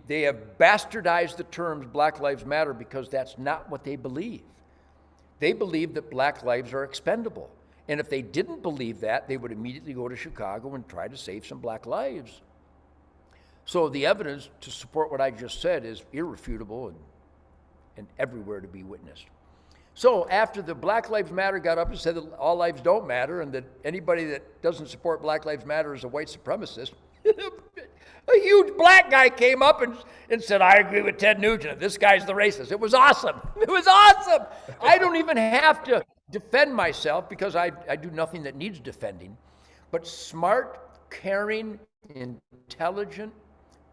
have bastardized the terms Black Lives Matter because that's not what they believe. They believe that black lives are expendable. And if they didn't believe that, they would immediately go to Chicago and try to save some black lives. So the evidence to support what I just said is irrefutable and everywhere to be witnessed. So after the Black Lives Matter got up and said that all lives don't matter and that anybody that doesn't support Black Lives Matter is a white supremacist, a huge black guy came up and said, I agree with Ted Nugent. This guy's the racist. It was awesome. It was awesome. I don't even have to defend myself because I do nothing that needs defending. But smart, caring, intelligent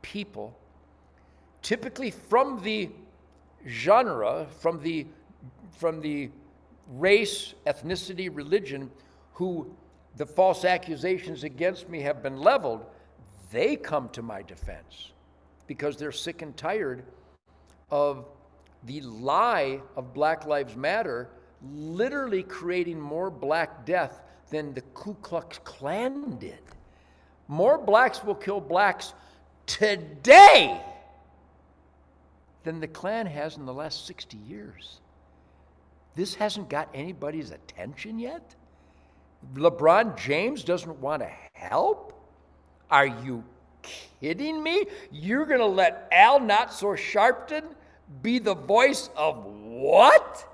people, typically from the genre, from the race, ethnicity, religion, who the false accusations against me have been leveled, they come to my defense because they're sick and tired of the lie of Black Lives Matter literally creating more Black death than the Ku Klux Klan did. More blacks will kill blacks today than the Klan has in the last 60 years. This hasn't got anybody's attention yet? LeBron James doesn't want to help? Are you kidding me? You're going to let Al Not So Sharpton be the voice of what?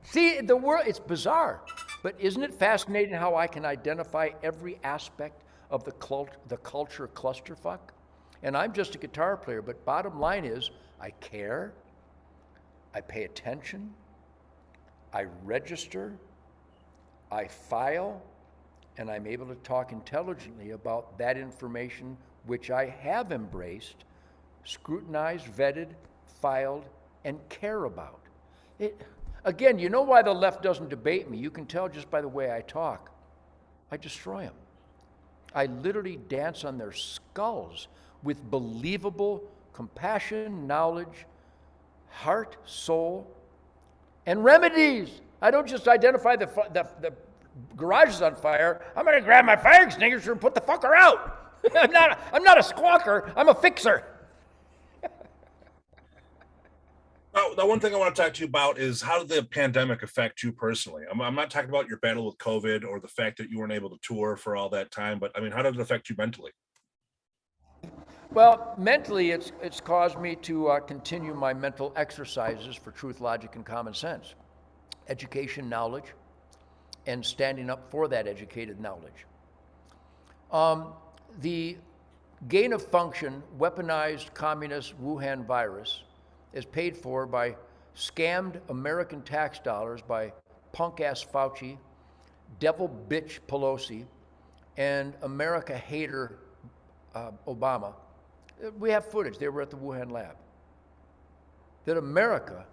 See, the world, it's bizarre. But isn't it fascinating how I can identify every aspect of the culture clusterfuck? And I'm just a guitar player, but bottom line is, I care, I pay attention, I register, I file, and I'm able to talk intelligently about that information which I have embraced, scrutinized, vetted, filed, and care about. Again, you know why the left doesn't debate me? You can tell just by the way I talk. I destroy them. I literally dance on their skulls with believable compassion, knowledge, heart, soul, and remedies. I don't just identify the garage is on fire. I'm going to grab my fire extinguisher and put the fucker out. I'm not a squawker. I'm a fixer. Now, the one thing I want to talk to you about is how did the pandemic affect you personally? I'm not talking about your battle with COVID or the fact that you weren't able to tour for all that time, but I mean, how did it affect you mentally? Well, mentally, it's caused me to continue my mental exercises for truth, logic, and common sense. Education, knowledge, and standing up for that educated knowledge. The gain of function, weaponized communist Wuhan virus is paid for by scammed American tax dollars by punk-ass Fauci, devil bitch Pelosi, and America hater Obama. We have footage, they were at the Wuhan lab, that America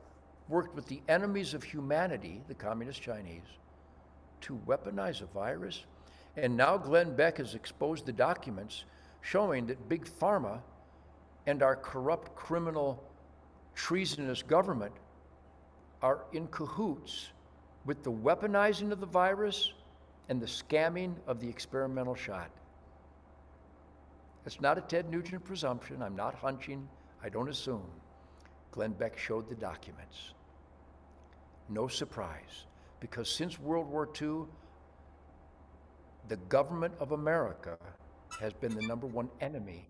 worked with the enemies of humanity, the communist Chinese, to weaponize a virus. And now Glenn Beck has exposed the documents showing that Big Pharma and our corrupt, criminal, treasonous government are in cahoots with the weaponizing of the virus and the scamming of the experimental shot. It's not a Ted Nugent presumption. I'm not hunching. I don't assume. Glenn Beck showed the documents. No surprise, because since World War II, the government of America has been the #1 enemy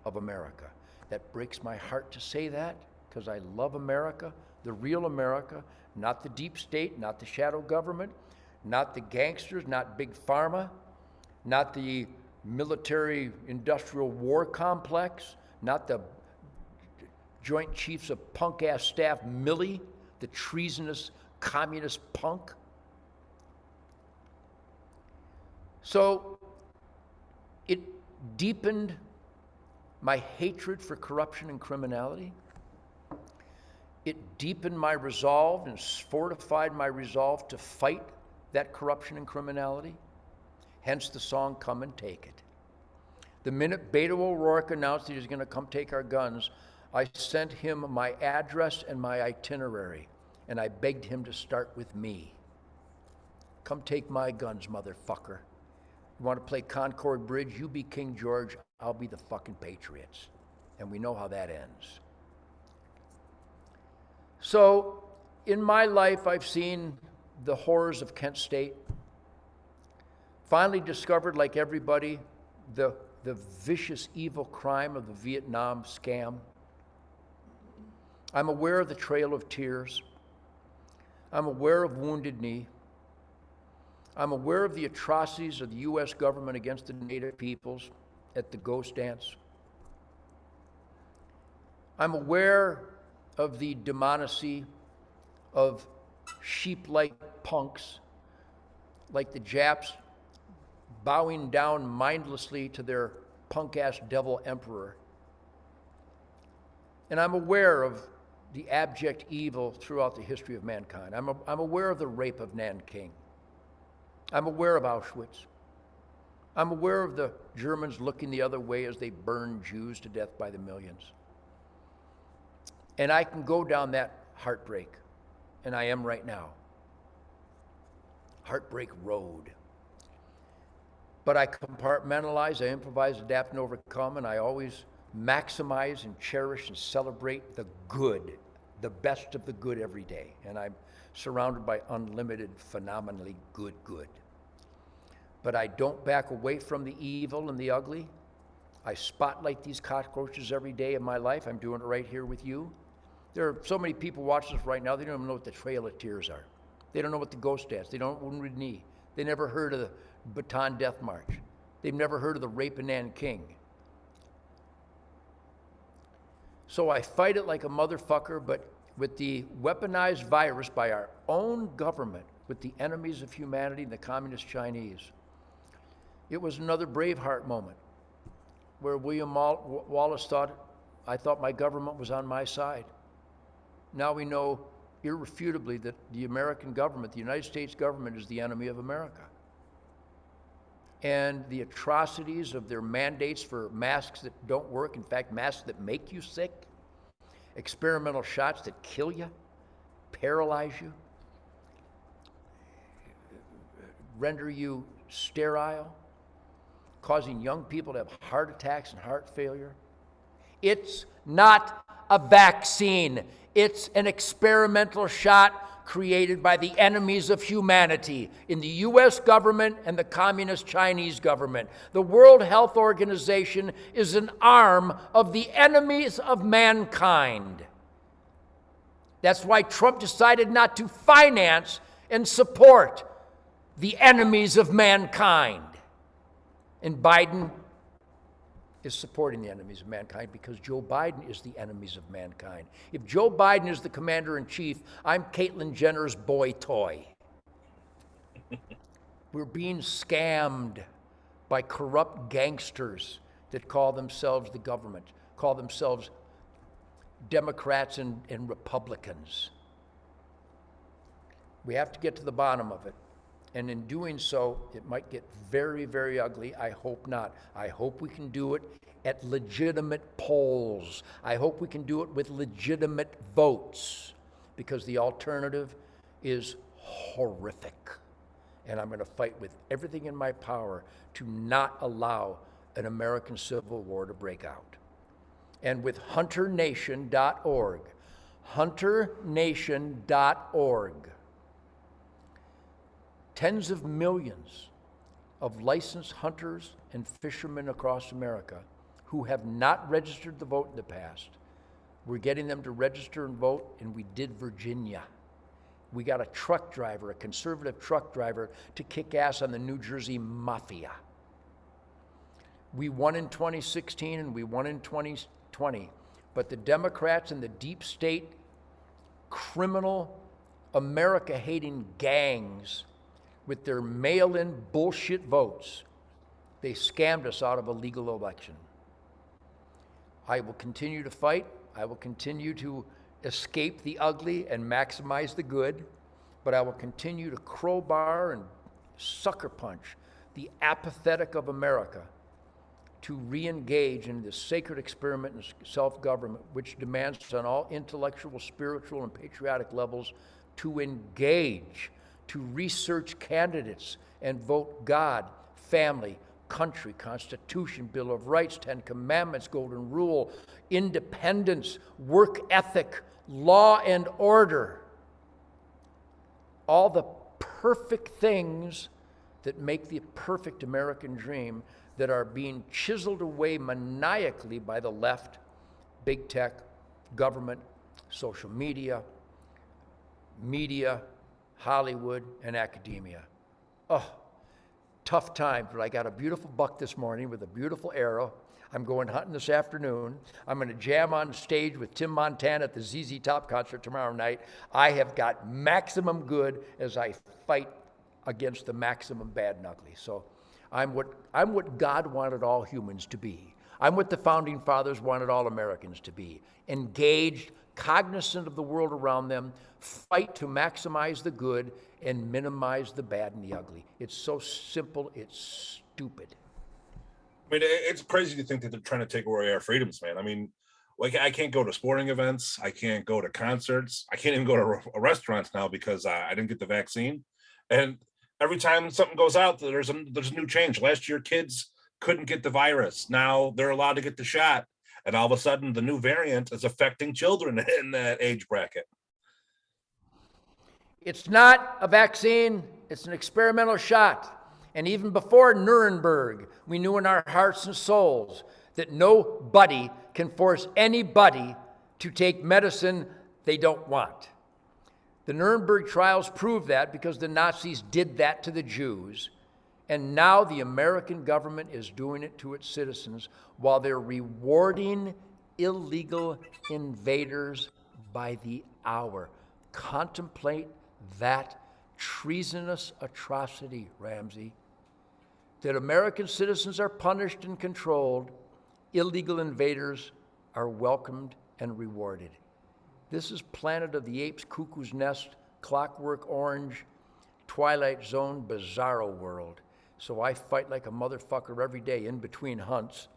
of America. That breaks my heart to say that, because I love America, the real America, not the deep state, not the shadow government, not the gangsters, not Big Pharma, not the military industrial war complex, not the Joint Chiefs of punk-ass staff Milley, the treasonous communist punk. So it deepened my hatred for corruption and criminality. It deepened my resolve and fortified my resolve to fight that corruption and criminality. Hence the song, Come and Take It. The minute Beto O'Rourke announced that he was going to come take our guns, I sent him my address and my itinerary, and I begged him to start with me. Come take my guns, motherfucker. You want to play Concord Bridge? You be King George, I'll be the fucking Patriots. And we know how that ends. So, in my life, I've seen the horrors of Kent State. Finally discovered, like everybody, the vicious, evil crime of the Vietnam scam. I'm aware of the Trail of Tears. I'm aware of Wounded Knee. I'm aware of the atrocities of the U.S. government against the Native peoples at the Ghost Dance. I'm aware of the demonacy of sheep-like punks like the Japs bowing down mindlessly to their punk-ass devil emperor. And I'm aware of the abject evil throughout the history of mankind. I'm aware of the rape of Nanking. I'm aware of Auschwitz. I'm aware of the Germans looking the other way as they burned Jews to death by the millions. And I can go down that heartbreak, and I am right now. Heartbreak Road. but I compartmentalize, I improvise, adapt, and overcome, and I always maximize and cherish and celebrate the good, the best of the good every day. And I'm surrounded by unlimited, phenomenally good. But I don't back away from the evil and the ugly. I spotlight these cockroaches every day of my life. I'm doing it right here with you. There are so many people watching this right now, they don't even know what the Trail of Tears are. They don't know what the Ghost Dance. They don't know Wounded Knee. They never heard of the Baton Death March. They've never heard of the Rape of Nanking. So I fight it like a motherfucker, but with the weaponized virus by our own government, with the enemies of humanity and the communist Chinese. It was another Braveheart moment where William Wallace thought, I thought my government was on my side. Now we know irrefutably that the American government, the United States government, is the enemy of America. And the atrocities of their mandates for masks that don't work, in fact, masks that make you sick, experimental shots that kill you, paralyze you, render you sterile, causing young people to have heart attacks and heart failure. It's not a vaccine. It's an experimental shot created by the enemies of humanity in the US government and the communist Chinese government. The World Health Organization is an arm of the enemies of mankind. That's why Trump decided not to finance and support the enemies of mankind. And Biden is supporting the enemies of mankind because Joe Biden is the enemies of mankind. If Joe Biden is the commander-in-chief, I'm Caitlyn Jenner's boy toy. We're being scammed by corrupt gangsters that call themselves the government, call themselves Democrats and Republicans. We have to get to the bottom of it. And in doing so, it might get very, very ugly. I hope not. I hope we can do it at legitimate polls. I hope we can do it with legitimate votes, because the alternative is horrific. And I'm going to fight with everything in my power to not allow an American Civil War to break out. And with HunterNation.org, HunterNation.org, tens of millions of licensed hunters and fishermen across America who have not registered to vote in the past. We're getting them to register and vote, and we did Virginia. We got a truck driver, a conservative truck driver, to kick ass on the New Jersey mafia. We won in 2016 and we won in 2020, but the Democrats and the deep state, criminal, America-hating gangs with their mail-in bullshit votes, they scammed us out of a legal election. I will continue to fight. I will continue to escape the ugly and maximize the good, but I will continue to crowbar and sucker punch the apathetic of America to re-engage in this sacred experiment in self-government, which demands on all intellectual, spiritual, and patriotic levels to engage, to research candidates and vote God, family, country, Constitution, Bill of Rights, 10 Commandments, Golden Rule, independence, work ethic, law and order. All the perfect things that make the perfect American dream that are being chiseled away maniacally by the left, big tech, government, social media, Hollywood, and academia. Oh, tough times, but I got a beautiful buck this morning with a beautiful arrow. I'm going hunting this afternoon. I'm going to jam on stage with Tim Montana at the ZZ Top concert tomorrow night. I have got maximum good as I fight against the maximum bad and ugly. So I'm what God wanted all humans to be. I'm what the founding fathers wanted all Americans to be. Engaged, cognizant of the world around them, fight to maximize the good and minimize the bad and the ugly. It's so simple, it's stupid. I mean, it's crazy to think that they're trying to take away our freedoms, man. I mean, like, I can't go to sporting events. I can't go to concerts. I can't even go to restaurants now because I didn't get the vaccine. And Every time something goes out, there's a new change. Last year, kids couldn't get the virus. Now they're allowed to get the shot. And all of a sudden, the new variant is affecting children in that age bracket. It's not a vaccine, it's an experimental shot. And even before Nuremberg, we knew in our hearts and souls that nobody can force anybody to take medicine they don't want. The Nuremberg trials prove that because the Nazis did that to the Jews. And now the American government is doing it to its citizens while they're rewarding illegal invaders by the hour. Contemplate that treasonous atrocity, Ramsey. That American citizens are punished and controlled, illegal invaders are welcomed and rewarded. This is Planet of the Apes, Cuckoo's Nest, Clockwork Orange, Twilight Zone, Bizarro World. So I fight like a motherfucker every day in between hunts,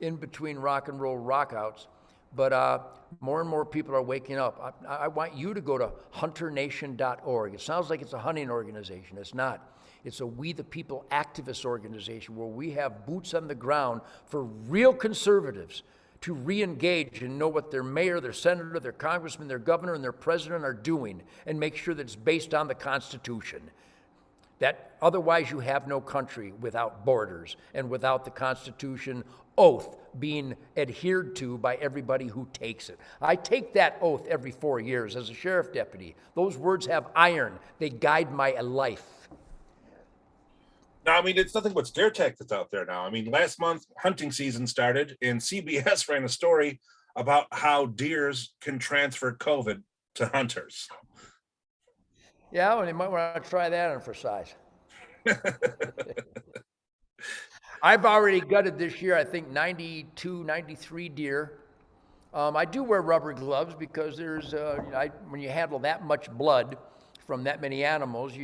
in between rock and roll rockouts. But more and more people are waking up. I want you to go to hunternation.org. It sounds like it's a hunting organization. It's not. It's a We the People activist organization where we have boots on the ground for real conservatives to re-engage and know what their mayor, their senator, their congressman, their governor, and their president are doing and make sure that it's based on the Constitution. That otherwise you have no country without borders and without the Constitution oath being adhered to by everybody who takes it. I take that oath every 4 years as a sheriff deputy. Those words have iron. They guide my life. Now, I mean, it's nothing but scare tactics out there now. I mean, last month, hunting season started, and CBS ran a story about how deers can transfer COVID to hunters. Yeah, well, you might want to try that on for size. I've already gutted this year, I think 92, 93 deer. I do wear rubber gloves because there's, when you handle that much blood from that many animals,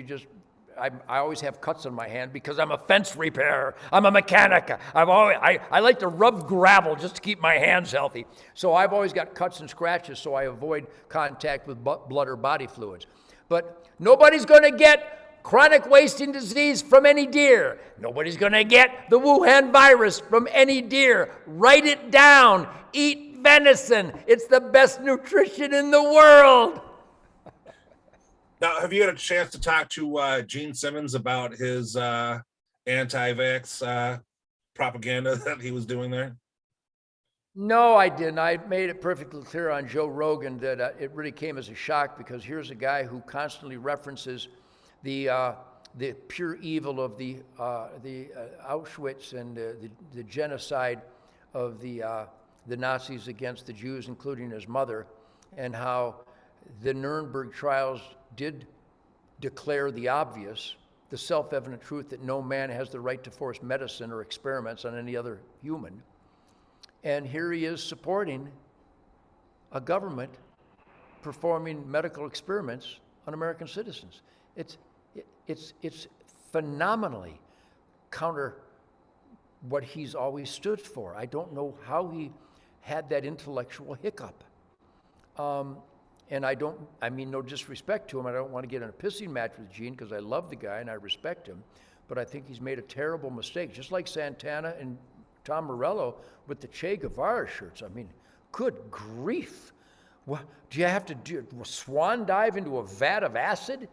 I always have cuts on my hand because I'm a fence repairer. I'm a mechanic. I like to rub gravel just to keep my hands healthy. So I've always got cuts and scratches so I avoid contact with blood or body fluids. But nobody's going to get chronic wasting disease from any deer. Nobody's going to get the Wuhan virus from any deer. Write it down. Eat venison. It's the best nutrition in the world. Now, have you had a chance to talk to Gene Simmons about his anti-vax propaganda that he was doing there? No, I didn't. I made it perfectly clear on Joe Rogan that it really came as a shock because here's a guy who constantly references the pure evil of the Auschwitz and the genocide of the Nazis against the Jews, including his mother, and how the Nuremberg trials did declare the obvious, the self-evident truth that no man has the right to force medicine or experiments on any other human. And here he is supporting a government performing medical experiments on American citizens. It's phenomenally counter what he's always stood for. I don't know how he had that intellectual hiccup. And I mean no disrespect to him. I don't want to get in a pissing match with Gene because I love the guy and I respect him. But I think he's made a terrible mistake, just like Santana and Tom Morello with the Che Guevara shirts. I mean, good grief. What, do you have to do a swan dive into a vat of acid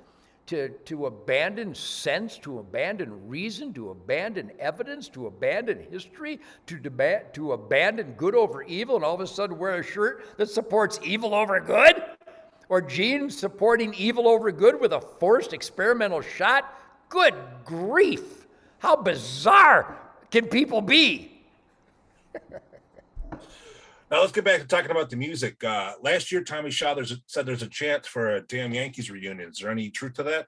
to abandon sense, to abandon reason, to abandon evidence, to abandon history, to abandon good over evil and all of a sudden wear a shirt that supports evil over good? Or Gene supporting evil over good with a forced experimental shot? Good grief. How bizarre can people be? Now let's get back to talking about the music. Last year, Tommy Shaw said there's a chance for a Damn Yankees reunion. Is there any truth to that?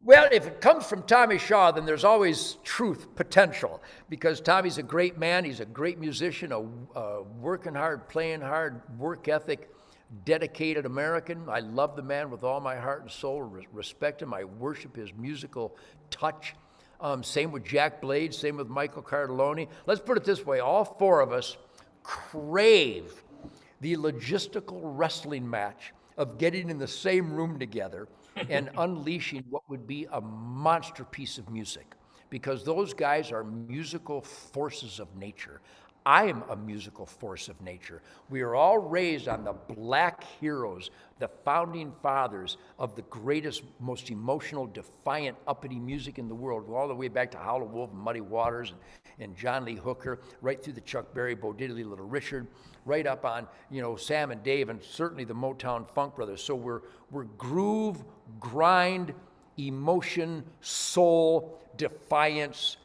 Well, if it comes from Tommy Shaw, then there's always truth potential because Tommy's a great man. He's a great musician, a working hard, playing hard, work ethic, dedicated American. I love the man with all my heart and soul, respect him. I worship his musical touch. Same with Jack Blade, same with Michael Cardelloni. Let's put it this way, all four of us crave the logistical wrestling match of getting in the same room together and unleashing what would be a monster piece of music, because those guys are musical forces of nature. I am a musical force of nature. We are all raised on the black heroes, the founding fathers of the greatest, most emotional, defiant, uppity music in the world, all the way back to Howlin' Wolf and Muddy Waters and John Lee Hooker, right through the Chuck Berry, Bo Diddley, Little Richard, right up on, Sam and Dave, and certainly the Motown Funk Brothers. So we're groove, grind, emotion, soul, defiance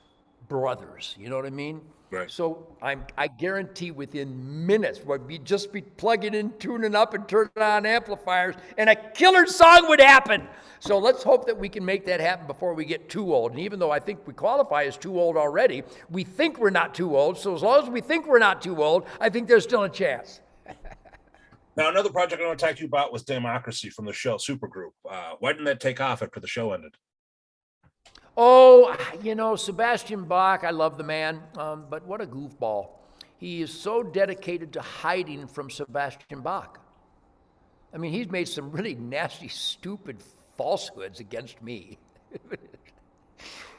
brothers. You know what I mean? Right. So I guarantee within minutes, we'd just be plugging in, tuning up, and turning on amplifiers, and a killer song would happen. So let's hope that we can make that happen before we get too old. And even though I think we qualify as too old already, we think we're not too old. So as long as we think we're not too old, I think there's still a chance. Now, another project I want to talk to you about was Damnocracy from the show Supergroup. Why didn't that take off after the show ended? Oh, Sebastian Bach, I love the man, but what a goofball. He is so dedicated to hiding from Sebastian Bach. I mean, he's made some really nasty, stupid falsehoods against me.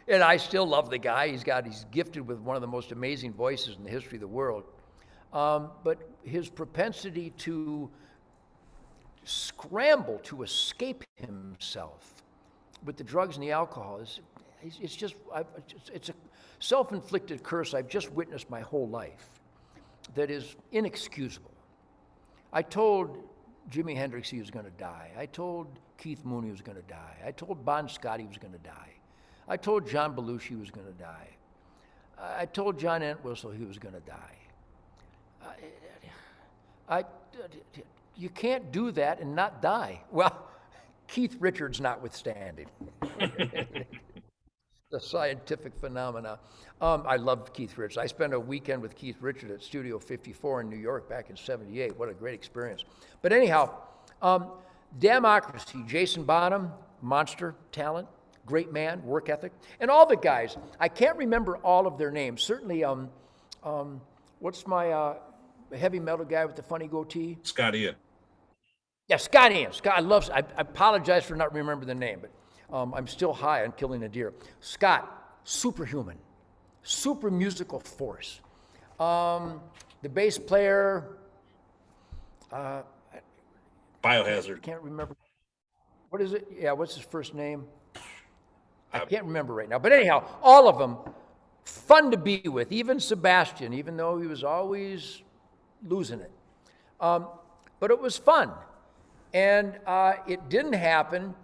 And I still love the guy. He's gifted with one of the most amazing voices in the history of the world. But his propensity to scramble to escape himself with the drugs and the alcohol it's a self-inflicted curse I've just witnessed my whole life that is inexcusable. I told Jimi Hendrix he was going to die. I told Keith Moon he was going to die. I told Bon Scott he was going to die. I told John Belushi he was going to die. I told John Entwistle he was going to die. You can't do that and not die. Well, Keith Richards notwithstanding. The scientific phenomena. I love Keith Richards. I spent a weekend with Keith Richards at Studio 54 in New York back in '78. What a great experience. But anyhow, Damnocracy, Jason Bonham, monster talent, great man, work ethic, and all the guys. I can't remember all of their names. Certainly, what's my heavy metal guy with the funny goatee? Scott Ian. Yeah, Scott Ian. I apologize for not remembering the name, but I'm still high on killing a deer. Scott, superhuman, super musical force. The bass player, Biohazard. I can't remember. What is it? Yeah, what's his first name? I can't remember right now. But anyhow, all of them, fun to be with. Even Sebastian, even though he was always losing it. But it was fun. And it didn't happen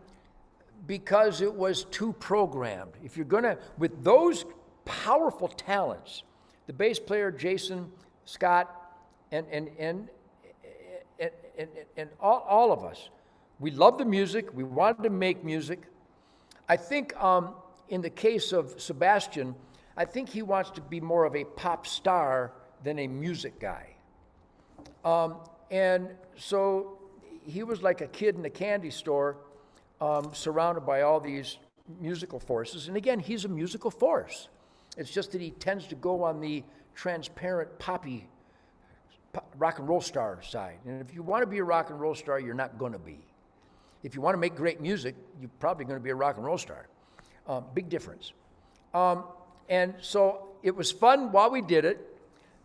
because it was too programmed. If you're going to, with those powerful talents, the bass player, Jason, Scott, and all of us, we love the music. We wanted to make music. I think in the case of Sebastian, I think he wants to be more of a pop star than a music guy. And so he was like a kid in a candy store, surrounded by all these musical forces. And again, he's a musical force. It's just that he tends to go on the transparent poppy rock and roll star side. And if you want to be a rock and roll star, you're not going to be. If you want to make great music, you're probably going to be a rock and roll star. Big difference. And so it was fun while we did it,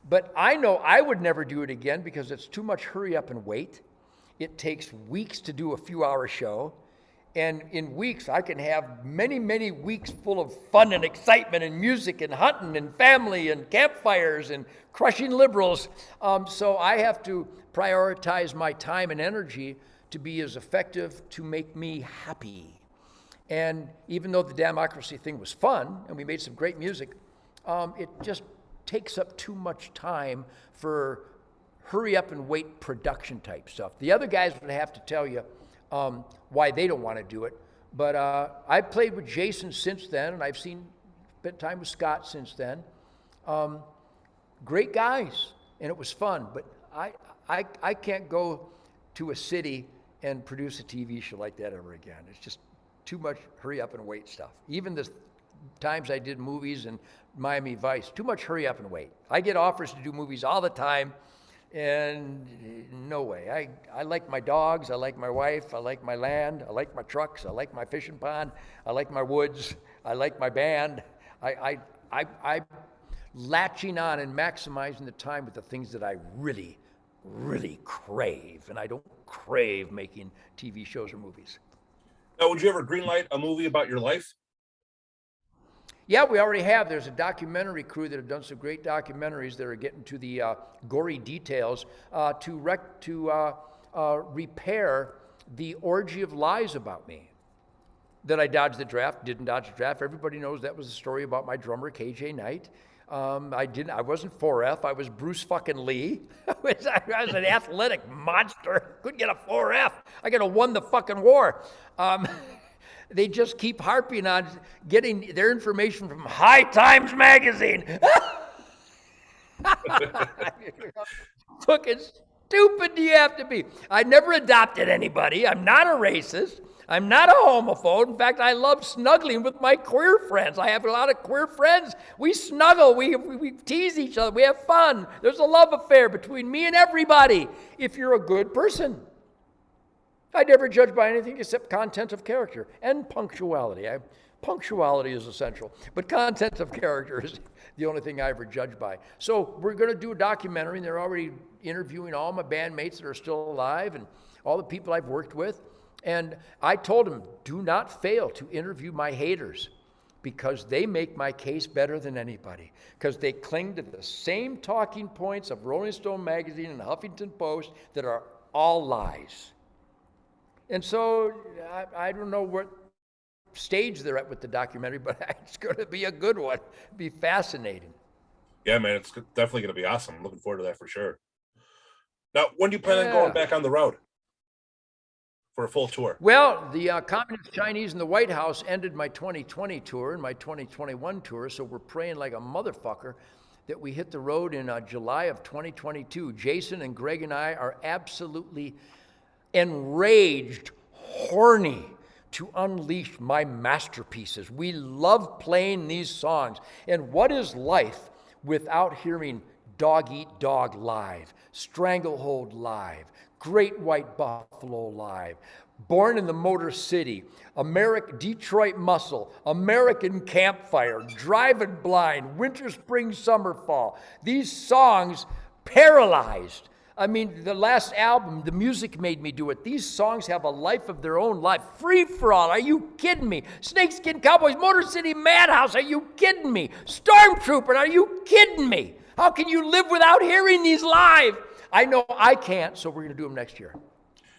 but I know I would never do it again because it's too much hurry up and wait. It takes weeks to do a few-hour show. And in weeks, I can have many, many weeks full of fun and excitement and music and hunting and family and campfires and crushing liberals. So I have to prioritize my time and energy to be as effective to make me happy. And even though the Damnocracy thing was fun and we made some great music, it just takes up too much time for hurry up and wait production type stuff. The other guys would have to tell you why they don't want to do it. But I've played with Jason since then, and I've spent time with Scott since then. Great guys, and it was fun. But I can't go to a city and produce a TV show like that ever again. It's just too much hurry up and wait stuff. Even the times I did movies and Miami Vice, too much hurry up and wait. I get offers to do movies all the time, And no way. I like my dogs. I like my wife. I like my land. I like my trucks. I like my fishing pond. I like my woods. I like my band. I latching on and maximizing the time with the things that I really, really crave. And I don't crave making TV shows or movies. Now, would you ever greenlight a movie about your life? Yeah, we already have. There's a documentary crew that have done some great documentaries that are getting to the gory details to repair the orgy of lies about me. That I dodged the draft, didn't dodge the draft. Everybody knows that was the story about my drummer, KJ Knight. I wasn't 4F. I was Bruce fucking Lee. I was an athletic monster. Couldn't get a 4F. I could have won the fucking war. They just keep harping on getting their information from High Times magazine. Fucking stupid do you have to be? I never adopted anybody. I'm not a racist. I'm not a homophobe. In fact, I love snuggling with my queer friends. I have a lot of queer friends. We snuggle. We tease each other. We have fun. There's a love affair between me and everybody if you're a good person. I never judge by anything except content of character and punctuality. Punctuality is essential, but content of character is the only thing I ever judge by. So we're going to do a documentary, and they're already interviewing all my bandmates that are still alive and all the people I've worked with. And I told them, do not fail to interview my haters because they make my case better than anybody because they cling to the same talking points of Rolling Stone magazine and Huffington Post that are all lies. And so I don't know what stage they're at with the documentary, but it's going to be a good one. It'll be fascinating. Yeah, man, it's definitely going to be awesome. I'm looking forward to that for sure. Now, when do you plan on going back on the road for a full tour? Well, the Communist Chinese in the White House ended my 2020 tour and my 2021 tour, so we're praying like a motherfucker that we hit the road in July of 2022. Jason and Greg and I are absolutely enraged, horny to unleash my masterpieces. We love playing these songs. And what is life without hearing Dog Eat Dog live, Stranglehold live, Great White Buffalo live, Born in the Motor City, Detroit Muscle, American Campfire, Driving Blind, Winter, Spring, Summer, Fall. These songs paralyzed. I mean, the last album, the music made me do it. These songs have a life of their own life. Free for All, are you kidding me? Snakeskin Cowboys, Motor City Madhouse, are you kidding me? Stormtrooper, are you kidding me? How can you live without hearing these live? I know I can't, so we're going to do them next year.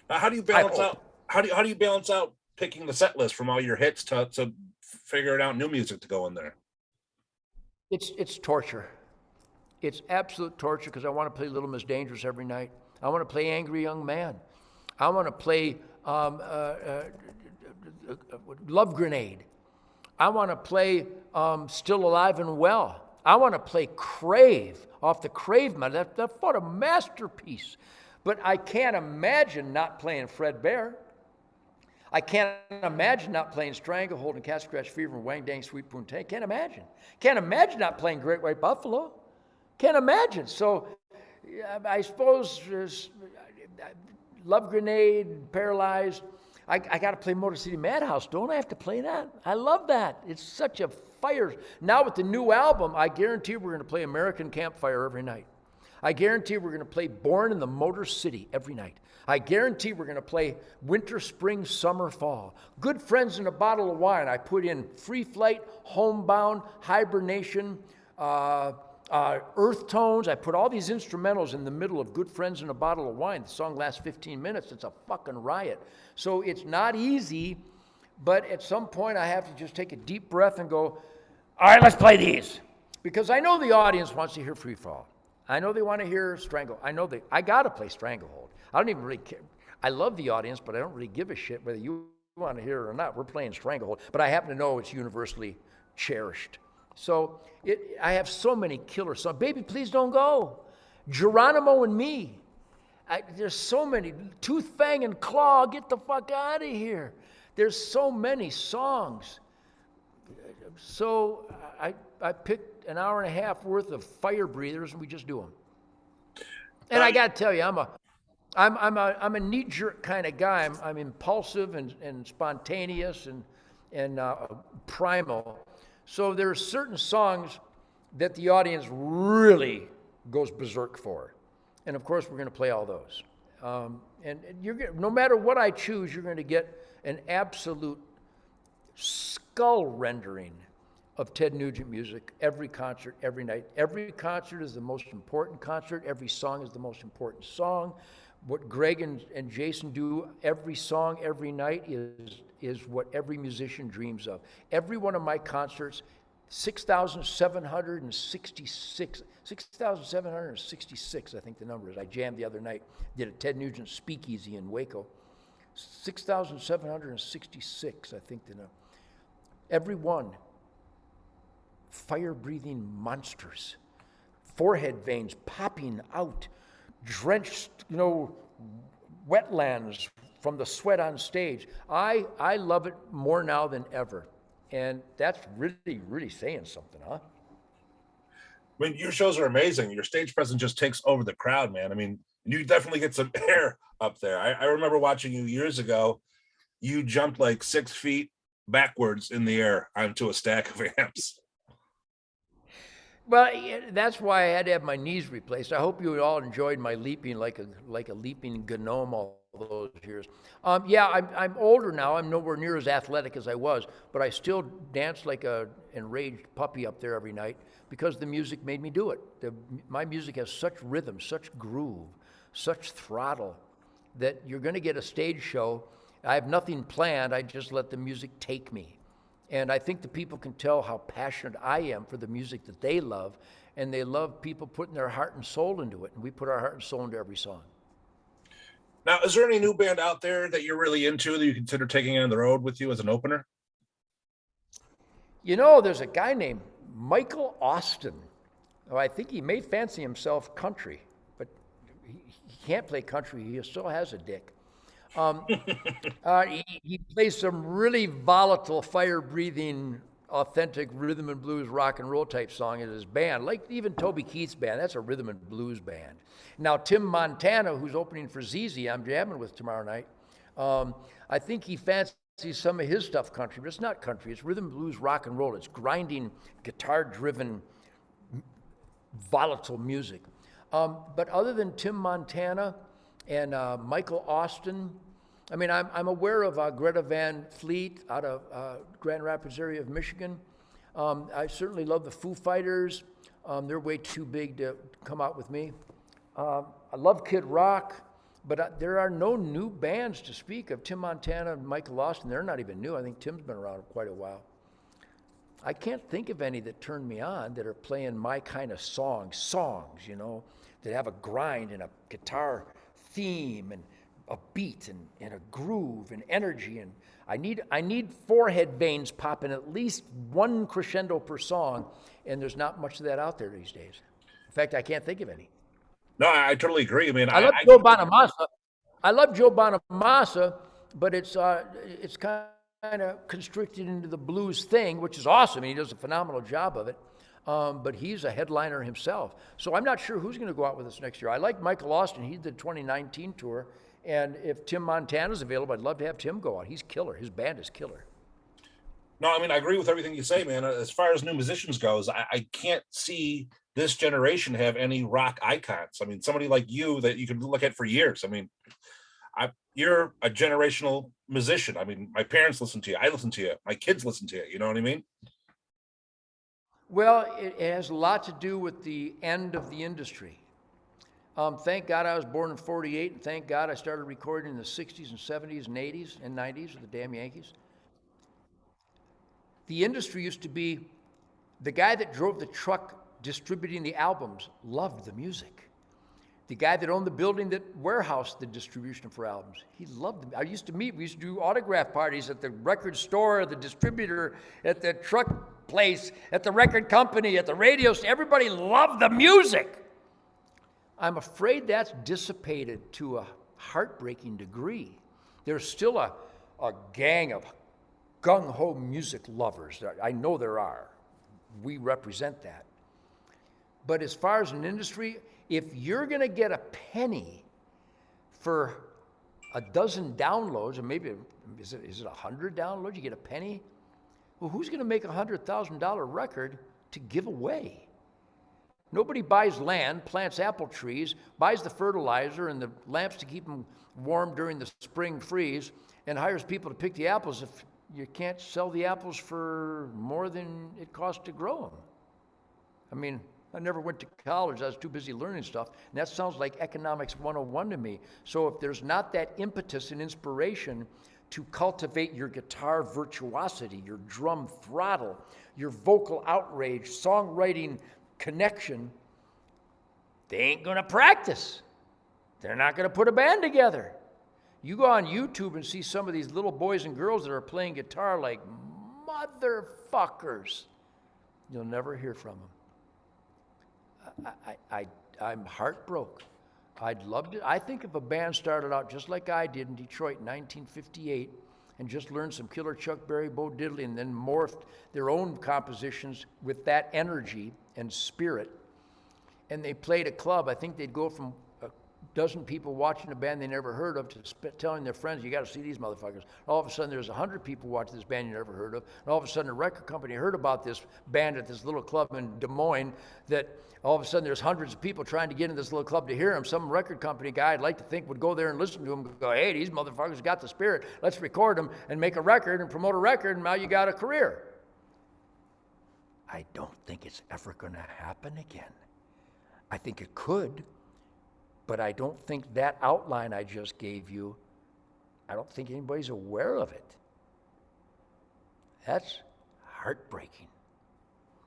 Now, how do you balance out? How do you balance out picking the set list from all your hits to figuring out new music to go in there? It's torture. It's absolute torture because I want to play Little Miss Dangerous every night. I want to play Angry Young Man. I want to play Love Grenade. I want to play Still Alive and Well. I want to play Crave off the Crave medal. That's what a masterpiece. But I can't imagine not playing Fred Bear. I can't imagine not playing Stranglehold and Cat Scratch Fever and Wang Dang Sweet Poontang. Can't imagine. Can't imagine not playing Great White Buffalo. Can't imagine. So I suppose Love Grenade, Paralyzed. I got to play Motor City Madhouse. Don't I have to play that? I love that. It's such a fire. Now with the new album, I guarantee we're going to play American Campfire every night. I guarantee we're going to play Born in the Motor City every night. I guarantee we're going to play Winter, Spring, Summer, Fall. Good Friends in a Bottle of Wine. I put in Free Flight, Homebound, Hibernation, Earth Tones. I put all these instrumentals in the middle of Good Friends in a Bottle of Wine. The song lasts 15 minutes. It's a fucking riot. So it's not easy, but at some point I have to just take a deep breath and go, all right, let's play these. Because I know the audience wants to hear Free Fall. I know they want to hear Strangle. I got to play Stranglehold. I don't even really care. I love the audience, but I don't really give a shit whether you want to hear it or not. We're playing Stranglehold, but I happen to know it's universally cherished. So I have so many killer songs. Baby, Please Don't Go. Geronimo and Me. There's so many. Tooth, Fang, and Claw, Get the Fuck Out of Here. There's so many songs. So I picked an hour and a half worth of fire breathers, and we just do them. And I got to tell you, I'm a knee-jerk kind of guy. I'm impulsive and spontaneous and primal. So there are certain songs that the audience really goes berserk for, and of course we're going to play all those. And no matter what I choose, you're going to get an absolute skull rendering of Ted Nugent music every concert, every night. Every concert is the most important concert. Every song is the most important song. What Greg and Jason do every song, every night is what every musician dreams of. Every one of my concerts, 6,766, I think the number is. I jammed the other night, did a Ted Nugent speakeasy in Waco. 6,766, I think the number. Every one, fire-breathing monsters, forehead veins popping out, drenched, wetlands from the sweat on stage. I love it more now than ever. And that's really, really saying something, huh? I mean, your shows are amazing. Your stage presence just takes over the crowd, man. I mean, you definitely get some air up there. I remember watching you years ago. You jumped like 6 feet backwards in the air onto a stack of amps. Well, that's why I had to have my knees replaced. I hope you all enjoyed my leaping like a leaping gnome all those years. Yeah, I'm older now. I'm nowhere near as athletic as I was, but I still dance like a enraged puppy up there every night because the music made me do it. My music has such rhythm, such groove, such throttle that you're going to get a stage show. I have nothing planned. I just let the music take me. And I think the people can tell how passionate I am for the music that they love, and they love people putting their heart and soul into it, and we put our heart and soul into every song. Now, is there any new band out there that you're really into that you consider taking on the road with you as an opener? There's a guy named Michael Austin. Oh, I think he may fancy himself country, but he can't play country. He still has a dick. He plays some really volatile, fire-breathing, authentic rhythm and blues, rock and roll type song in his band, like even Toby Keith's band. That's a rhythm and blues band. Now, Tim Montana, who's opening for ZZ, I'm jamming with tomorrow night. I think he fancies some of his stuff country, but it's not country. It's rhythm, blues, rock and roll. It's grinding, guitar-driven, volatile music. But other than Tim Montana and Michael Austin, I mean, I'm aware of Greta Van Fleet out of Grand Rapids area of Michigan. I certainly love the Foo Fighters. They're way too big to come out with me. I love Kid Rock, but there are no new bands to speak of. Tim Montana and Michael Austin, they're not even new. I think Tim's been around quite a while. I can't think of any that turn me on that are playing my kind of songs, that have a grind and a guitar theme and a beat and a groove and energy. And I need forehead veins popping at least one crescendo per song, and there's not much of that out there these days. In fact, I can't think of any. No, I totally agree. I mean, I love Joe Bonamassa. I love Joe Bonamassa, but it's kind of constricted into the blues thing, which is awesome. And he does a phenomenal job of it. But he's a headliner himself. So I'm not sure who's going to go out with us next year. I like Michael Austin. He did the 2019 tour. And if Tim Montana's available, I'd love to have Tim go out. He's killer. His band is killer. No, I mean, I agree with everything you say, man. As far as new musicians goes, I can't see this generation have any rock icons. I mean, somebody like you that you could look at for years. I mean, you're a generational musician. I mean, my parents listen to you. I listen to you. My kids listen to you. You know what I mean? Well, it has a lot to do with the end of the industry. Thank God I was born in 48, and thank God I started recording in the 60s and 70s and 80s and 90s with the Damn Yankees. The industry used to be the guy that drove the truck distributing the albums loved the music. The guy that owned the building that warehoused the distribution for albums, he loved them. We used to do autograph parties at the record store, the distributor, at the truck place, at the record company, at the radio station. Everybody loved the music. I'm afraid that's dissipated to a heartbreaking degree. There's still a gang of gung-ho music lovers. I know there are. We represent that. But as far as an industry, if you're going to get a penny for a dozen downloads, or maybe is it 100 downloads, you get a penny? Well, who's going to make a $100,000 record to give away? Nobody buys land, plants apple trees, buys the fertilizer and the lamps to keep them warm during the spring freeze, and hires people to pick the apples if you can't sell the apples for more than it costs to grow them. I mean, I never went to college. I was too busy learning stuff. And that sounds like economics 101 to me. So if there's not that impetus and inspiration to cultivate your guitar virtuosity, your drum throttle, your vocal outrage, songwriting connection, they ain't going to practice. They're not going to put a band together. You go on YouTube and see some of these little boys and girls that are playing guitar like motherfuckers. You'll never hear from them. I'm heartbroken. I'd love to. I think if a band started out just like I did in Detroit in 1958 and just learned some Killer Chuck Berry, Bo Diddley, and then morphed their own compositions with that energy and spirit, and they played a club, I think they'd go from a dozen people watching a band they never heard of to telling their friends, you got to see these motherfuckers. All of a sudden, there's 100 people watching this band you never heard of, and all of a sudden, a record company heard about this band at this little club in Des Moines that all of a sudden there's hundreds of people trying to get in this little club to hear him. Some record company guy I'd like to think would go there and listen to him and go, hey, these motherfuckers got the spirit. Let's record them and make a record and promote a record, and now you got a career. I don't think it's ever going to happen again. I think it could, but I don't think that outline I just gave you, I don't think anybody's aware of it. That's heartbreaking.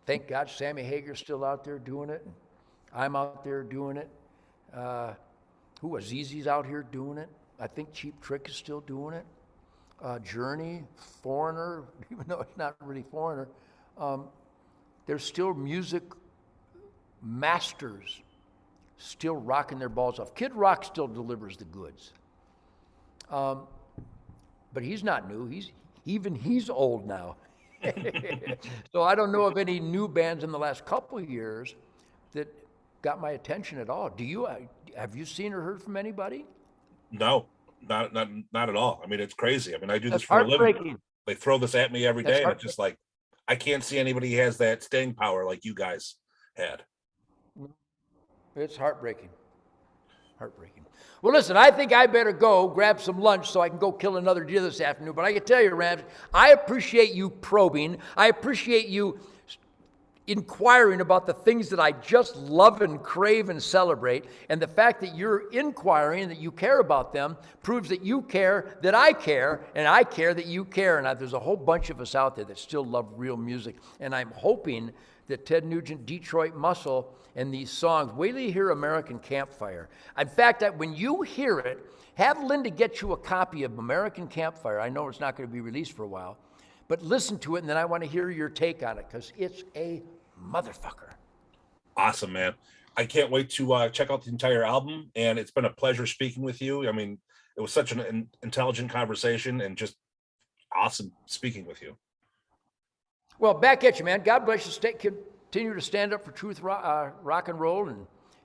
Thank God Sammy Hager's still out there doing it. I'm out there doing it. ZZ's out here doing it. I think Cheap Trick is still doing it. Journey, Foreigner, even though it's not really Foreigner. There's still music masters still rocking their balls off. Kid Rock still delivers the goods. But he's not new. He's old now. So I don't know of any new bands in the last couple of years that got my attention at all. Have you seen or heard from anybody? No, not at all. I mean, it's crazy. I mean, I do this for a living. They throw this at me every day, and it's just like, I can't see anybody who has that staying power like you guys had. It's heartbreaking. Heartbreaking. Well, listen, I think I better go grab some lunch so I can go kill another deer this afternoon. But I can tell you, Rams, I appreciate you probing. I appreciate you inquiring about the things that I just love and crave and celebrate. And the fact that you're inquiring and that you care about them proves that you care, that I care, and I care that you care. And there's a whole bunch of us out there that still love real music. And I'm hoping that Ted Nugent, Detroit Muscle, and these songs, wait till you hear American Campfire. In fact, when you hear it, have Linda get you a copy of American Campfire. I know it's not going to be released for a while, but listen to it, and then I want to hear your take on it, because it's a motherfucker. Awesome, man. I can't wait to check out the entire album, and it's been a pleasure speaking with you. I mean, it was such an intelligent conversation, and just awesome speaking with you. Well, back at you, man. God bless you. Continue to stand up for truth, rock and roll,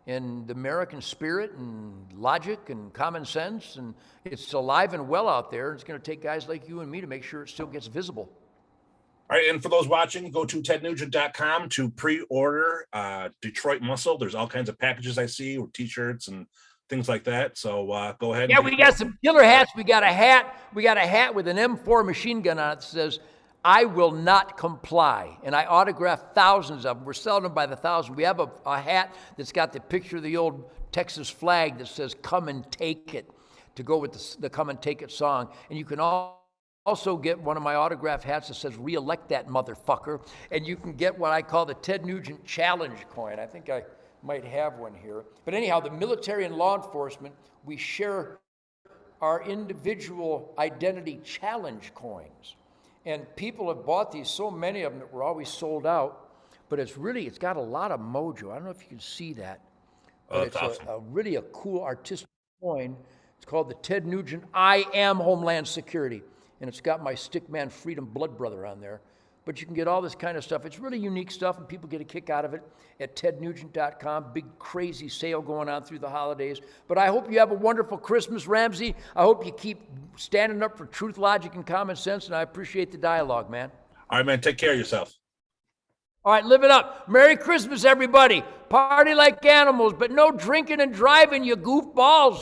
and the American spirit and logic and common sense. And it's alive and well out there. It's going to take guys like you and me to make sure it still gets visible. All right, and for those watching, go to tednugent.com to pre-order Detroit Muscle. There's all kinds of packages I see, with T-shirts and things like that. So go ahead. Yeah, we got some killer hats. We got a hat. We got a hat with an M4 machine gun on it that says, I will not comply. And I autographed thousands of them. We're selling them by the thousand. We have a hat that's got the picture of the old Texas flag that says, come and take it, to go with the Come and Take It song. And you can also get one of my autographed hats that says, reelect that motherfucker. And you can get what I call the Ted Nugent Challenge coin. I think I might have one here. But anyhow, the military and law enforcement, we share our individual identity challenge coins. And people have bought these, so many of them that were always sold out. But it's got a lot of mojo. I don't know if you can see that. But it's awesome. a cool artistic coin. It's called the Ted Nugent I Am Homeland Security. And it's got my Stickman Freedom Blood Brother on there. but you can get all this kind of stuff. It's really unique stuff, and people get a kick out of it at tednugent.com. Big, crazy sale going on through the holidays. But I hope you have a wonderful Christmas, Ramsey. I hope you keep standing up for truth, logic, and common sense, and I appreciate the dialogue, man. All right, man. Take care of yourself. All right, live it up. Merry Christmas, everybody. Party like animals, but no drinking and driving, you goofballs.